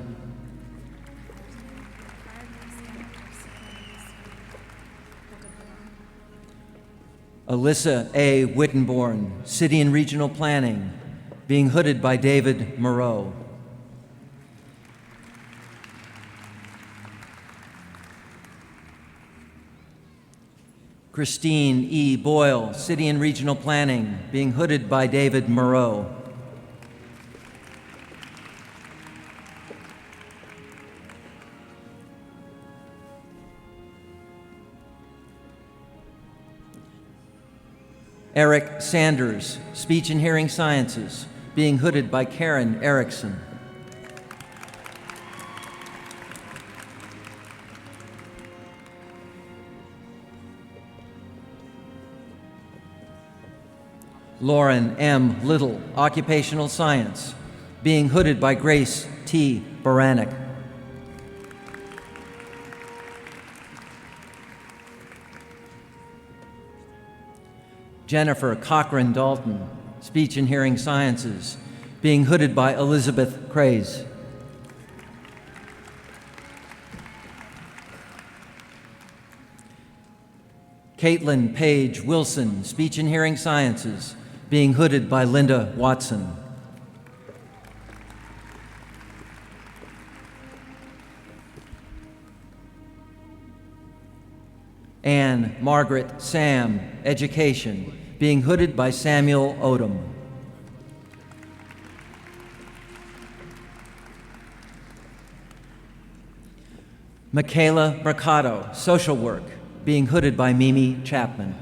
Alyssa A. Wittenborn, City and Regional Planning, being hooded by David Moreau. Christine E. Boyle, City and Regional Planning, being hooded by David Moreau. Eric Sanders, Speech and Hearing Sciences, being hooded by Karen Erickson. Lauren M. Little, Occupational Science, being hooded by Grace T. Baranek. Jennifer Cochran Dalton, Speech and Hearing Sciences, being hooded by Elizabeth Craze. Caitlin Page Wilson, Speech and Hearing Sciences, being hooded by Linda Watson. Anne Margaret Sam, Education, being hooded by Samuel Odom. Michaela Mercado, Social Work, being hooded by Mimi Chapman.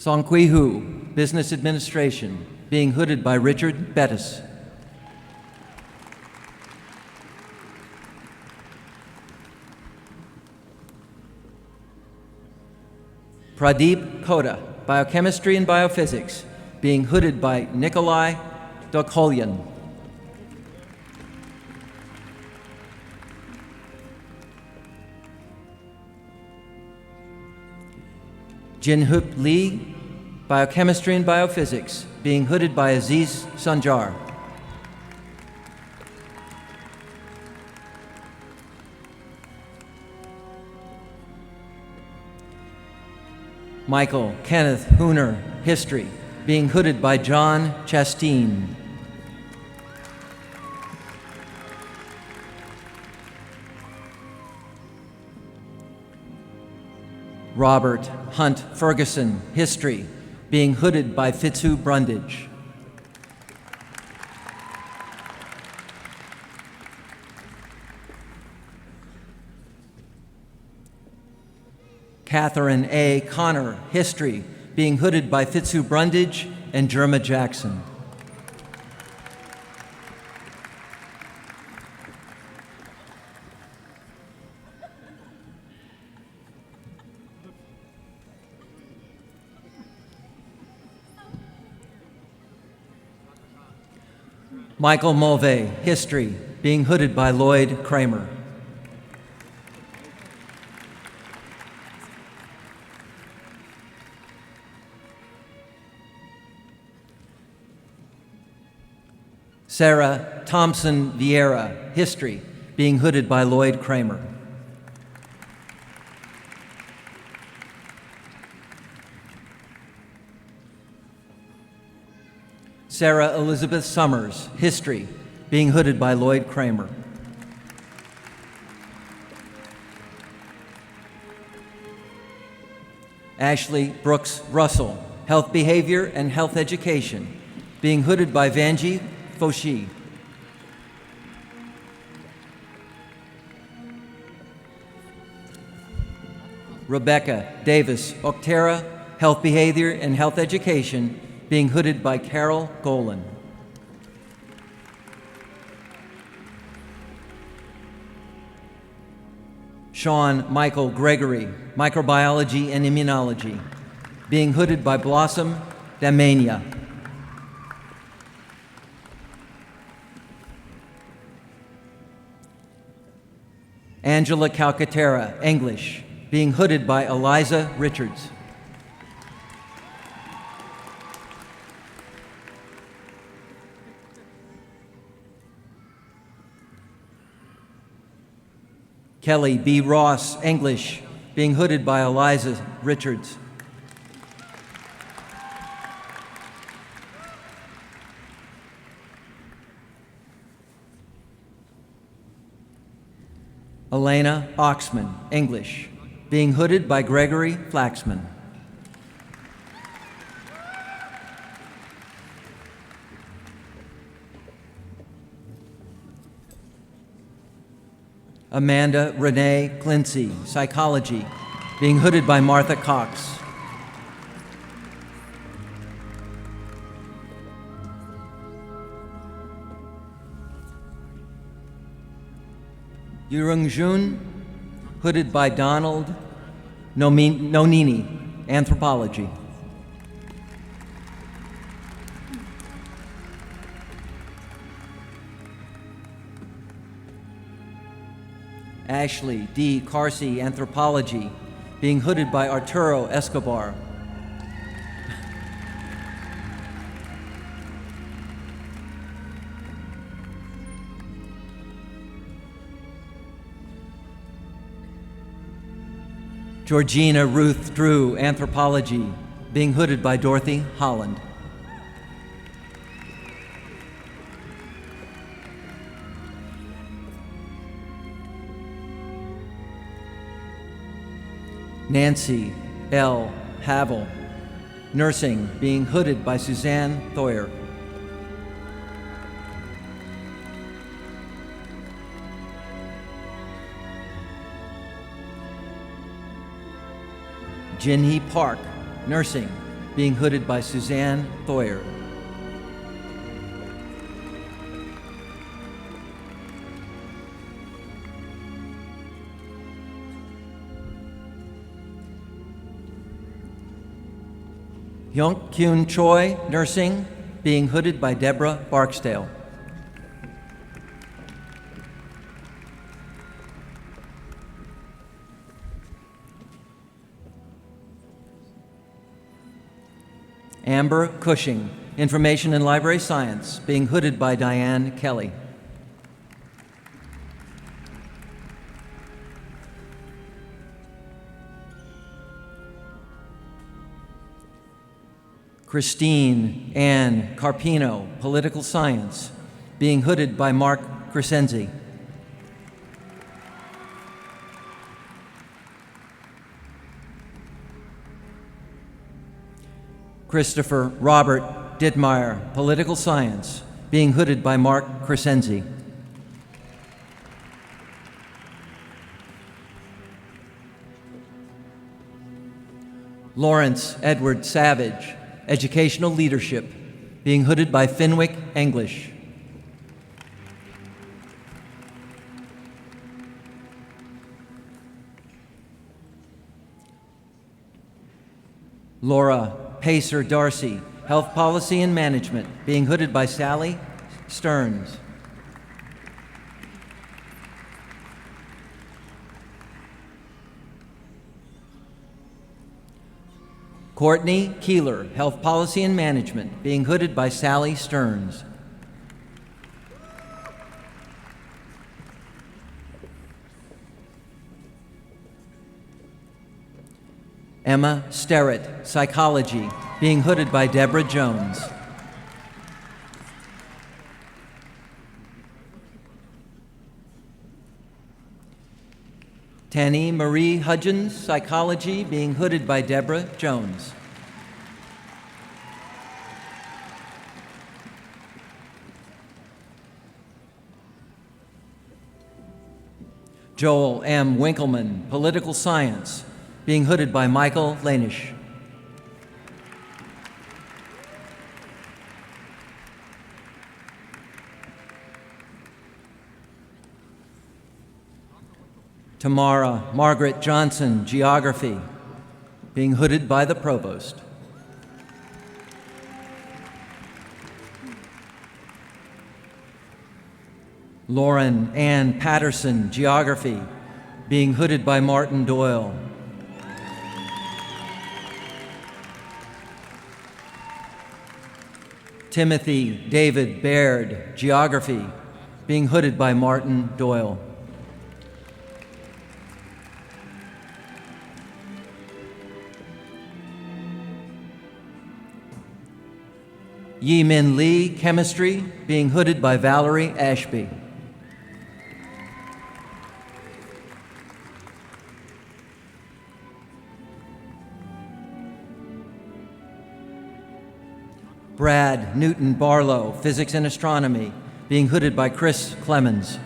Song Kui Hu, Business Administration, being hooded by Richard Bettis. Pradeep Koda, Biochemistry and Biophysics, being hooded by Nikolai Dokholyan. Jinhup Lee, Biochemistry and Biophysics, being hooded by Aziz Sanjar. Michael Kenneth Hooner, History, being hooded by John Chasteen. Robert Hunt Ferguson, History, being hooded by Fitzhugh Brundage. Catherine A. Connor, History, being hooded by Fitzu Brundage and Jerma Jackson. Michael Mulvey, History, being hooded by Lloyd Kramer. Sarah Thompson Vieira, History, being hooded by Lloyd Kramer. Sarah Elizabeth Summers, History, being hooded by Lloyd Kramer. Ashley Brooks Russell, Health Behavior and Health Education, being hooded by Vanjie Foshi. Rebecca Davis Octera, Health Behavior and Health Education, being hooded by Carol Golan. Sean Michael Gregory, Microbiology and Immunology, being hooded by Blossom Damania. Angela Calcaterra, English, being hooded by Eliza Richards. Kelly B. Ross, English, being hooded by Eliza Richards. Elena Oxman, English, being hooded by Gregory Flaxman. Amanda Renee Clincy, Psychology, being hooded by Martha Cox. Yurung Jun, hooded by Donald Nonini, Anthropology. Ashley D. Carsey, Anthropology, being hooded by Arturo Escobar. Georgina Ruth Drew, Anthropology, being hooded by Dorothy Holland. Nancy L. Havel, Nursing, being hooded by Suzanne Thoyer. Jinhee Park, Nursing, being hooded by Suzanne Thoyer. Hyunk Kyun Choi, Nursing, being hooded by Deborah Barksdale. Amber Cushing, Information and Library Science, being hooded by Diane Kelly. Christine Ann Carpino, Political Science, being hooded by Marc Crescenzi. Christopher Robert Dittmeyer, Political Science, being hooded by Marc Crescenzi. Lawrence Edward Savage, Educational Leadership, being hooded by Fenwick English. Laura Pacer Darcy, Health Policy and Management, being hooded by Sally Stearns. Courtney Keeler, Health Policy and Management, being hooded by Sally Stearns. Emma Sterrett, Psychology, being hooded by Deborah Jones. Tanny Marie Hudgens, Psychology, being hooded by Deborah Jones. Joel M. Winkleman, Political Science, being hooded by Michael Lanish. Tamara Margaret Johnson, Geography, being hooded by the Provost. Lauren Ann Patterson, Geography, being hooded by Martin Doyle. Timothy David Baird, Geography, being hooded by Martin Doyle. Yi Min Lee, Chemistry, being hooded by Valerie Ashby. Brad Newton Barlow, Physics and Astronomy, being hooded by Chris Clemens.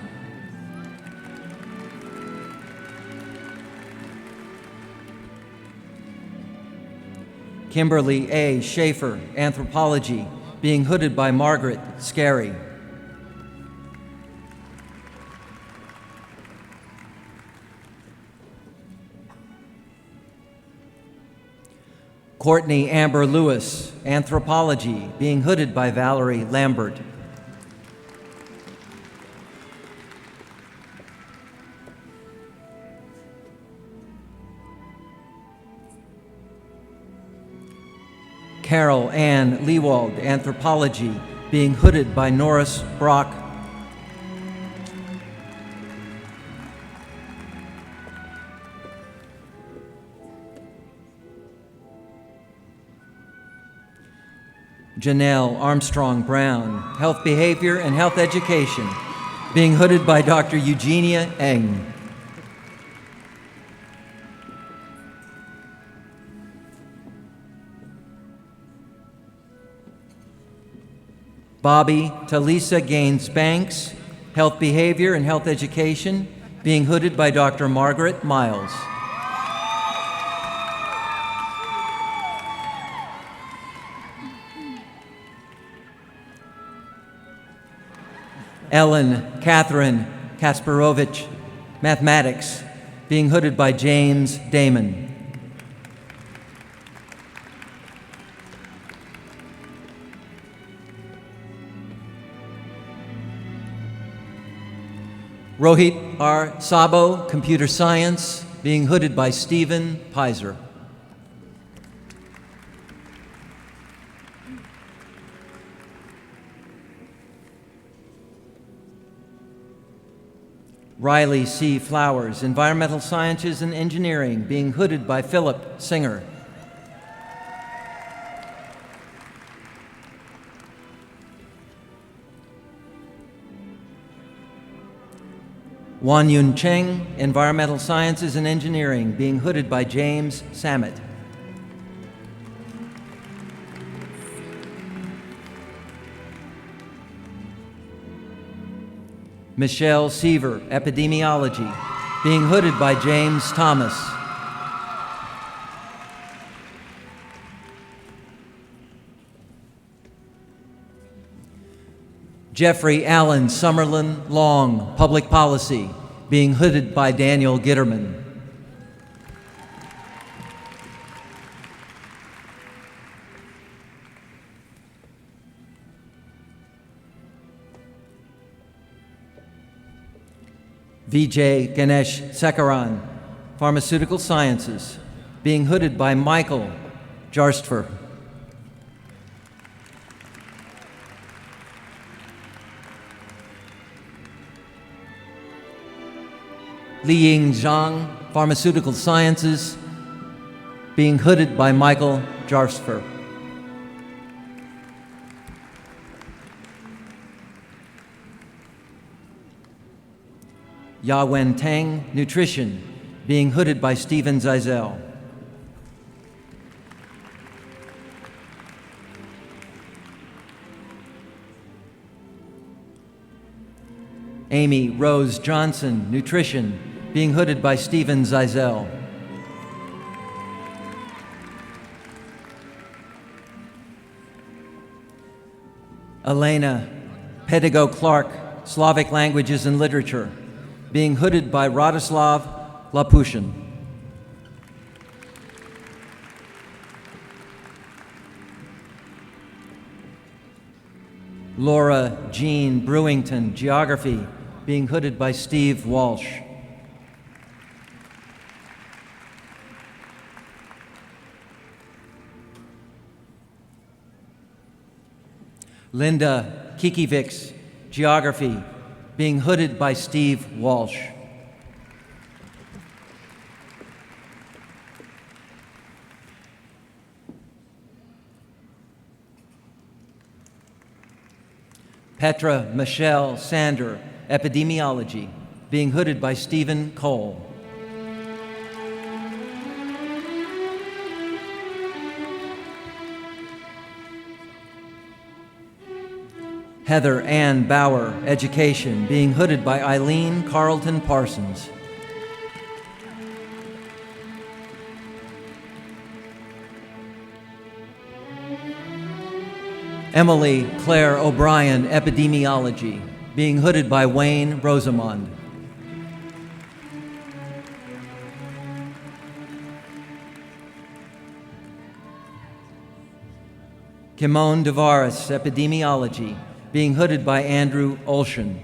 Kimberly A. Schaefer, Anthropology, being hooded by Margaret Scarry. Courtney Amber Lewis, Anthropology, being hooded by Valerie Lambert. Carol Ann Leewald, Anthropology, being hooded by Norris Brock. Janelle Armstrong Brown, Health Behavior and Health Education, being hooded by Dr. Eugenia Eng. Bobby Talisa Gaines Banks, Health Behavior and Health Education, being hooded by Dr. Margaret Miles. Ellen Catherine Kasparovich, Mathematics, being hooded by James Damon. Rohit R. Sabo, Computer Science, being hooded by Stephen Pizer. Riley C. Flowers, Environmental Sciences and Engineering, being hooded by Philip Singer. Wan Yun Cheng, Environmental Sciences and Engineering, being hooded by James Samet. Michelle Seaver, Epidemiology, being hooded by James Thomas. Jeffrey Allen Summerlin Long, Public Policy, being hooded by Daniel Gitterman. Vijay Ganesh Sekaran, Pharmaceutical Sciences, being hooded by Michael Jarstfer. Liying Zhang, Pharmaceutical Sciences, being hooded by Michael Jarstfer. Yawen Tang, Nutrition, being hooded by Stephen Zeisel. Amy Rose Johnson, Nutrition, being hooded by Stephen Zeisel. Elena Pedigo-Clark, Slavic Languages and Literature, being hooded by Radoslav Lapushin. Laura Jean Brewington, Geography, being hooded by Steve Walsh. Linda Kikiewicz, Geography, being hooded by Steve Walsh. Petra Michelle Sander, Epidemiology, being hooded by Stephen Cole. Heather Ann Bauer, Education, being hooded by Eileen Carlton Parsons. Emily Claire O'Brien, Epidemiology, being hooded by Wayne Rosamond. Kimon Devaris, Epidemiology, being hooded by Andrew Olshan.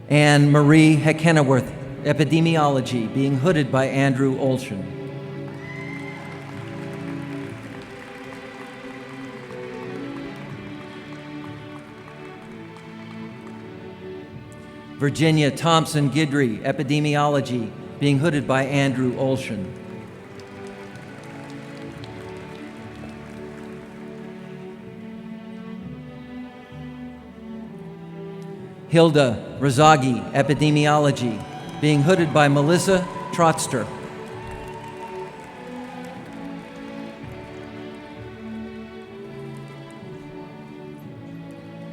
Anne Marie Heckenworth, Epidemiology, being hooded by Andrew Olshan. Virginia Thompson Guidry, Epidemiology, being hooded by Andrew Olshan. Hilda Razagi, Epidemiology, being hooded by Melissa Trotster.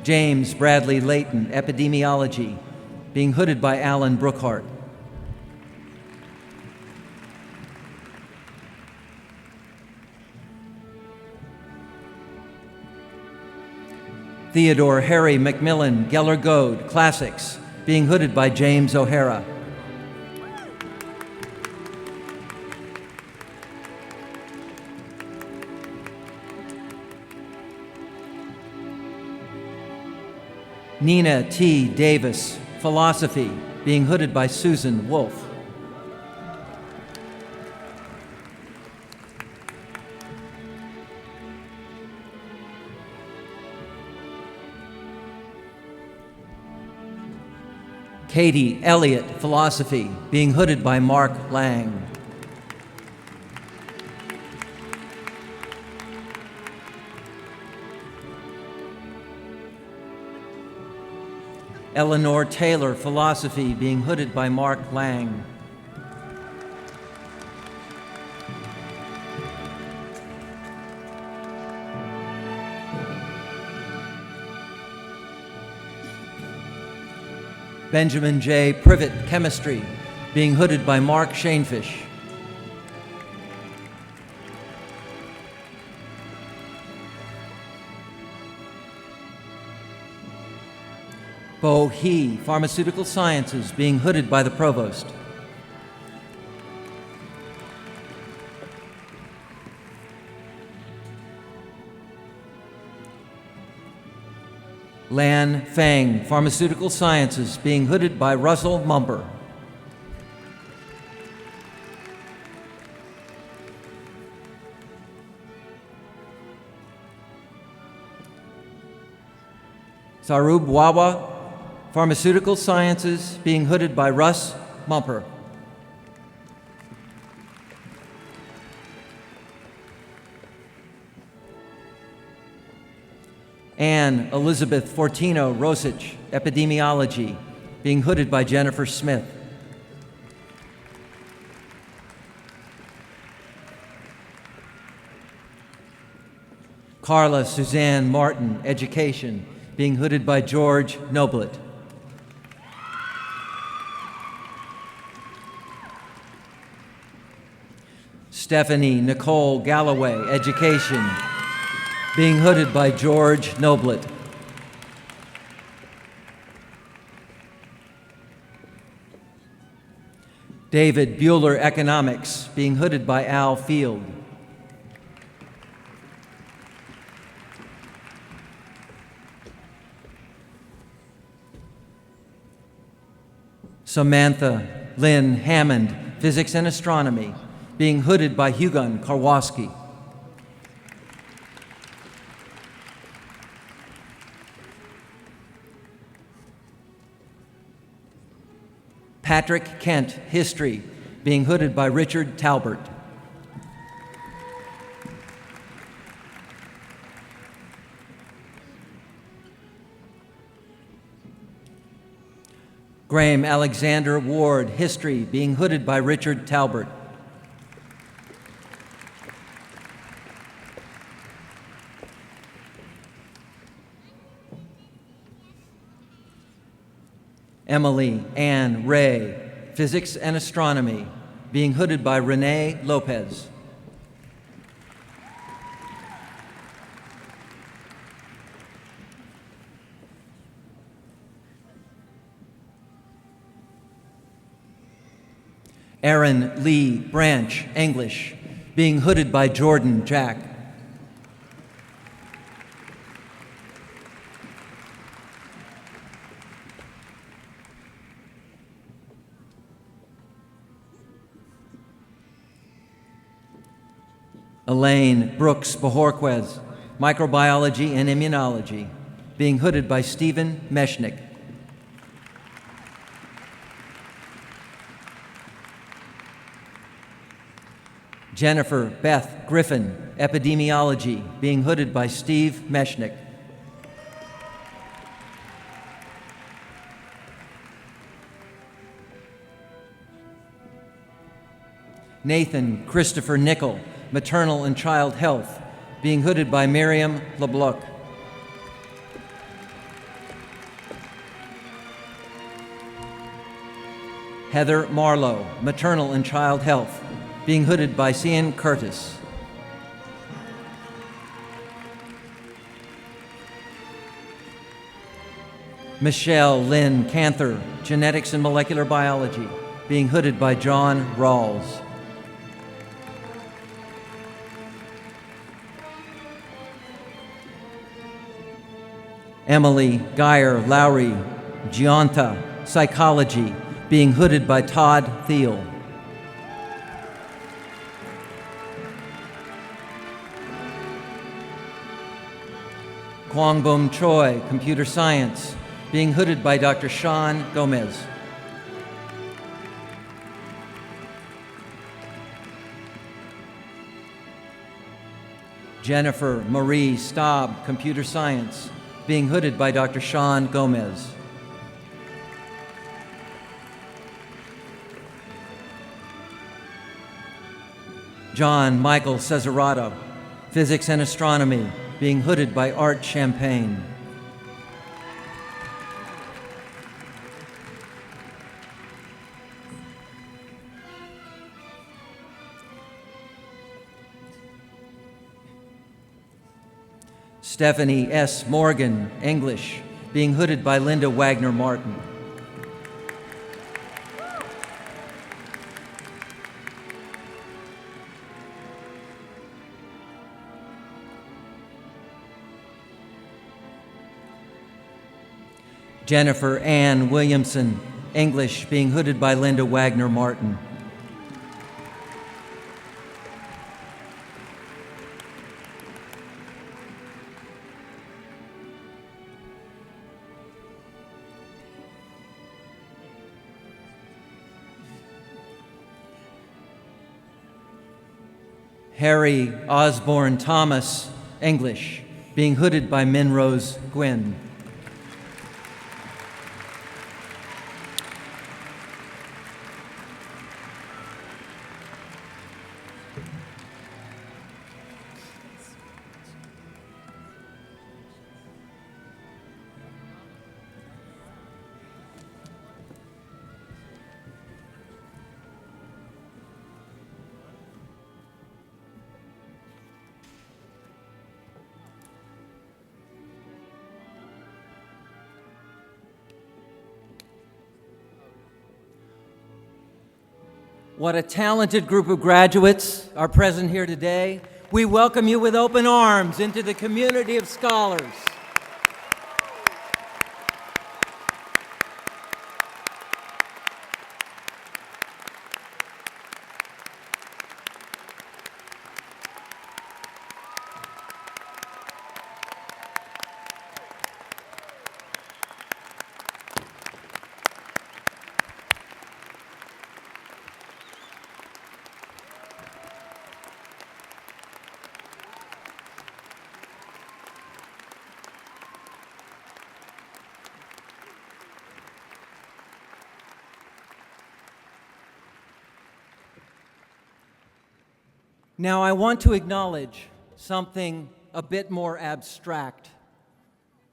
James Bradley Layton, Epidemiology, being hooded by Alan Brookhart. Theodore Harry McMillan, Geller Goad, Classics, being hooded by James O'Hara. Nina T. Davis, Philosophy, being hooded by Susan Wolfe. Katie Elliott, Philosophy, being hooded by Mark Lang. Eleanor Taylor, Philosophy, being hooded by Mark Lang. Benjamin J. Privet, Chemistry, being hooded by Mark Shanefish. Bo He, Pharmaceutical Sciences, being hooded by the Provost. Lan Fang, Pharmaceutical Sciences, being hooded by Russell Mumper. Sarub Wawa, Pharmaceutical Sciences, being hooded by Russ Mumper. Anne Elizabeth Fortino Rosich, Epidemiology, being hooded by Jennifer Smith. Carla Suzanne Martin, Education, being hooded by George Noblet. Stephanie Nicole Galloway, Education, being hooded by George Noblet. David Bueller, Economics, being hooded by Al Field. Samantha Lynn Hammond, Physics and Astronomy, being hooded by Hugon Karwoski. Patrick Kent, History, being hooded by Richard Talbert. Graham Alexander Ward, History, being hooded by Richard Talbert. Emily Ann Ray, Physics and Astronomy, being hooded by Renee Lopez. Aaron Lee Branch, English, being hooded by Jordan Jack. Elaine Brooks Bojorquez, Microbiology and Immunology, being hooded by Stephen Meshnick. Jennifer Beth Griffin, Epidemiology, being hooded by Steve Meshnick. Nathan Christopher Nickel, Maternal and Child Health, being hooded by Miriam LeBlanc. Heather Marlowe, Maternal and Child Health, being hooded by Cian Curtis. Michelle Lynn Canther, Genetics and Molecular Biology, being hooded by John Rawls. Emily Geyer Lowry, Giunta, Psychology, being hooded by Todd Thiel. Kwongbom Choi, Computer Science, being hooded by Dr. Sean Gomez. Jennifer Marie Staub, Computer Science, being hooded by Dr. Sean Gomez. John Michael Cesarado, Physics and Astronomy, being hooded by Art Champagne. Stephanie S. Morgan, English, being hooded by Linda Wagner Martin. Jennifer Ann Williamson, English, being hooded by Linda Wagner Martin. Harry Osborne Thomas, English, being hooded by Minrose Gwynn. What a talented group of graduates are present here today. We welcome you with open arms into the community of scholars. Now, I want to acknowledge something a bit more abstract,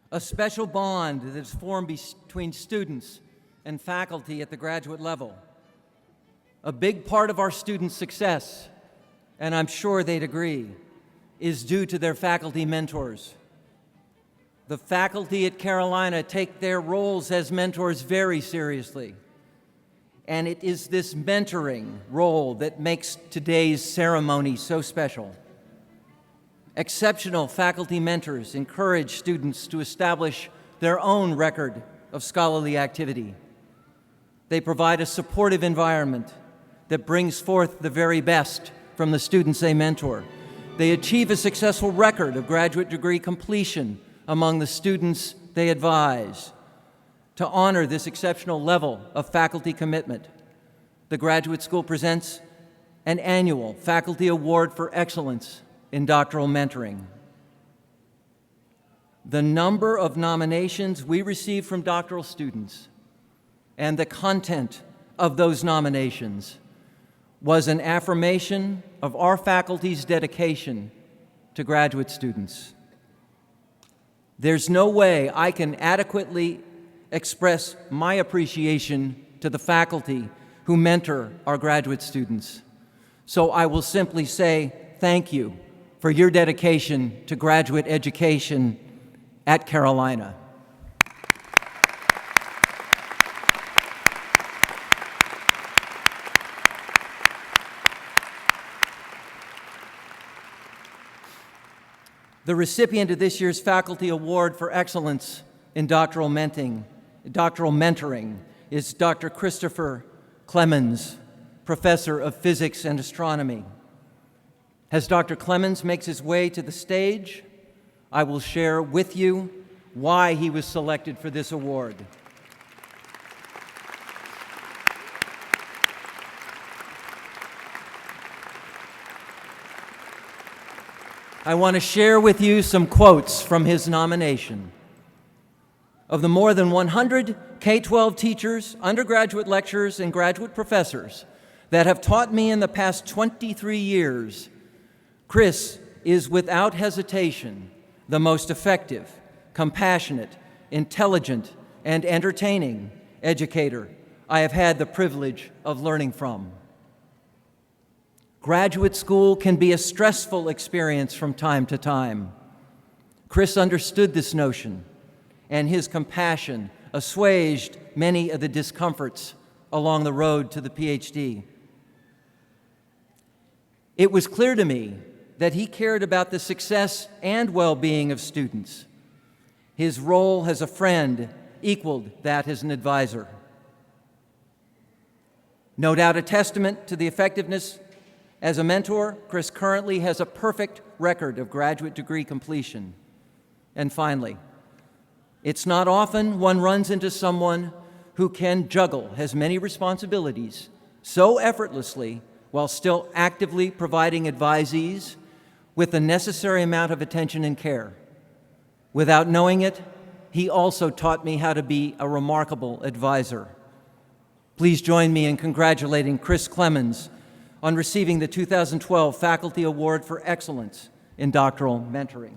a special bond that is formed between students and faculty at the graduate level. A big part of our students' success, and I'm sure they'd agree, is due to their faculty mentors. The faculty at Carolina take their roles as mentors very seriously. And it is this mentoring role that makes today's ceremony so special. Exceptional faculty mentors encourage students to establish their own record of scholarly activity. They provide a supportive environment that brings forth the very best from the students they mentor. They achieve a successful record of graduate degree completion among the students they advise. To honor this exceptional level of faculty commitment, the Graduate School presents an annual Faculty Award for Excellence in Doctoral Mentoring. The number of nominations we receive from doctoral students and the content of those nominations was an affirmation of our faculty's dedication to graduate students. There's no way I can adequately express my appreciation to the faculty who mentor our graduate students. So I will simply say thank you for your dedication to graduate education at Carolina. The recipient of this year's Faculty Award for Excellence in Doctoral Mentoring is Dr. Christopher Clemens, Professor of Physics and Astronomy. As Dr. Clemens makes his way to the stage, I will share with you why he was selected for this award. I want to share with you some quotes from his nomination. Of the more than 100 K-12 teachers, undergraduate lecturers, and graduate professors that have taught me in the past 23 years, Chris is without hesitation the most effective, compassionate, intelligent, and entertaining educator I have had the privilege of learning from. Graduate school can be a stressful experience from time to time. Chris understood this notion, and his compassion assuaged many of the discomforts along the road to the PhD. It was clear to me that he cared about the success and well-being of students. His role as a friend equaled that as an advisor. No doubt a testament to the effectiveness as a mentor, Chris currently has a perfect record of graduate degree completion. And finally, it's not often one runs into someone who can juggle as many responsibilities so effortlessly while still actively providing advisees with the necessary amount of attention and care. Without knowing it, he also taught me how to be a remarkable advisor. Please join me in congratulating Chris Clemens on receiving the 2012 Faculty Award for Excellence in Doctoral Mentoring.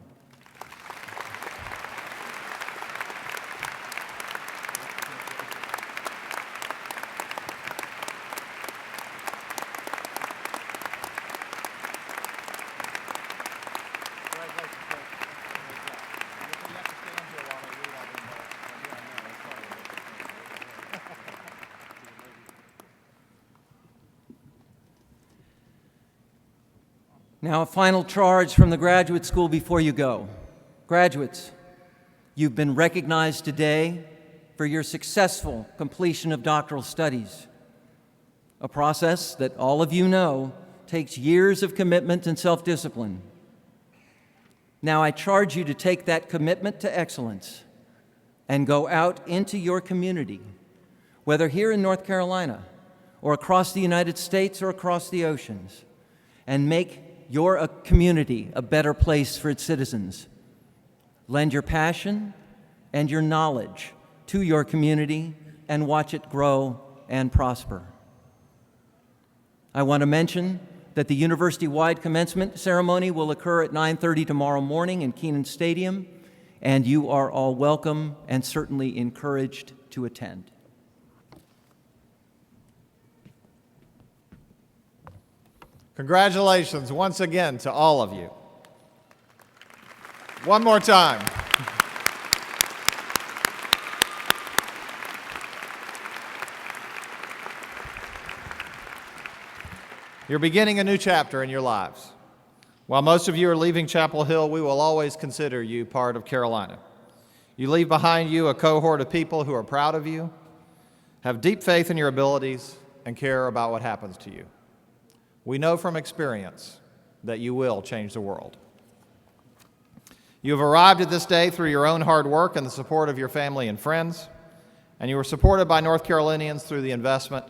Now, a final charge from the graduate school before you go. Graduates, you've been recognized today for your successful completion of doctoral studies, a process that all of you know takes years of commitment and self-discipline. Now, I charge you to take that commitment to excellence and go out into your community, whether here in North Carolina or across the United States or across the oceans, and make your community a better place for its citizens. Lend your passion and your knowledge to your community and watch it grow and prosper. I want to mention that the university-wide commencement ceremony will occur at 9:30 tomorrow morning in Keenan Stadium, and you are all welcome and certainly encouraged to attend. Congratulations once again to all of you. One more time. You're beginning a new chapter in your lives. While most of you are leaving Chapel Hill, we will always consider you part of Carolina. You leave behind you a cohort of people who are proud of you, have deep faith in your abilities, and care about what happens to you. We know from experience that you will change the world. You have arrived at this day through your own hard work and the support of your family and friends, and you were supported by North Carolinians through the investment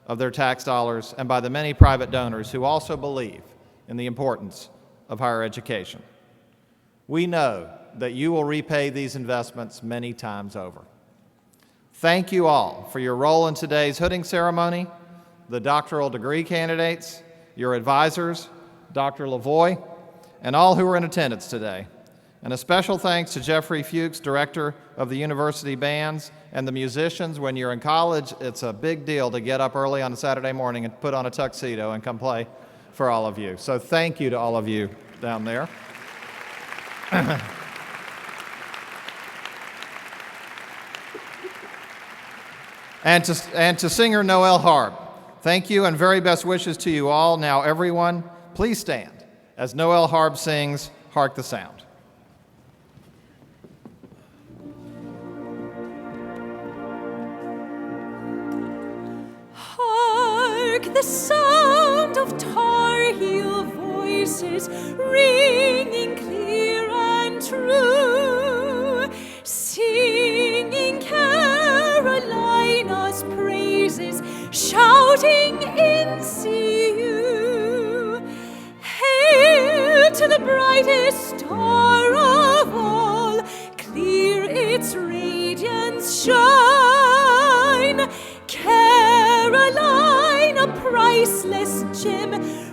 of their tax dollars and by the many private donors who also believe in the importance of higher education. We know that you will repay these investments many times over. Thank you all for your role in today's hooding ceremony, the doctoral degree candidates, your advisors, Dr. Levoy, and all who were in attendance today. And a special thanks to Jeffrey Fuchs, director of the university bands, and the musicians. When you're in college, it's a big deal to get up early on a Saturday morning and put on a tuxedo and come play for all of you. So thank you to all of you down there. And to singer Noel Harb, thank you and very best wishes to you all. Now everyone, please stand as Noel Harb sings Hark the Sound. Hark the sound of Tar Heel voices ringing clear and true, singing Carolina's praises, shouting in CU. Hail to the brightest star of all, clear its radiance shine. Carolina, priceless gem,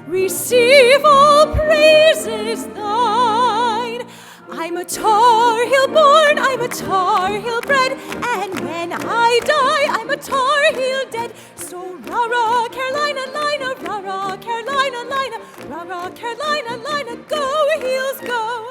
receive all praises thine. I'm a Tar Heel born, I'm a Tar Heel bred, and when I die, I'm a Tar Heel dead. So rah-rah, Carolina, lina, rah-rah, Carolina, lina, rah-rah, Carolina, lina, go Heels, go.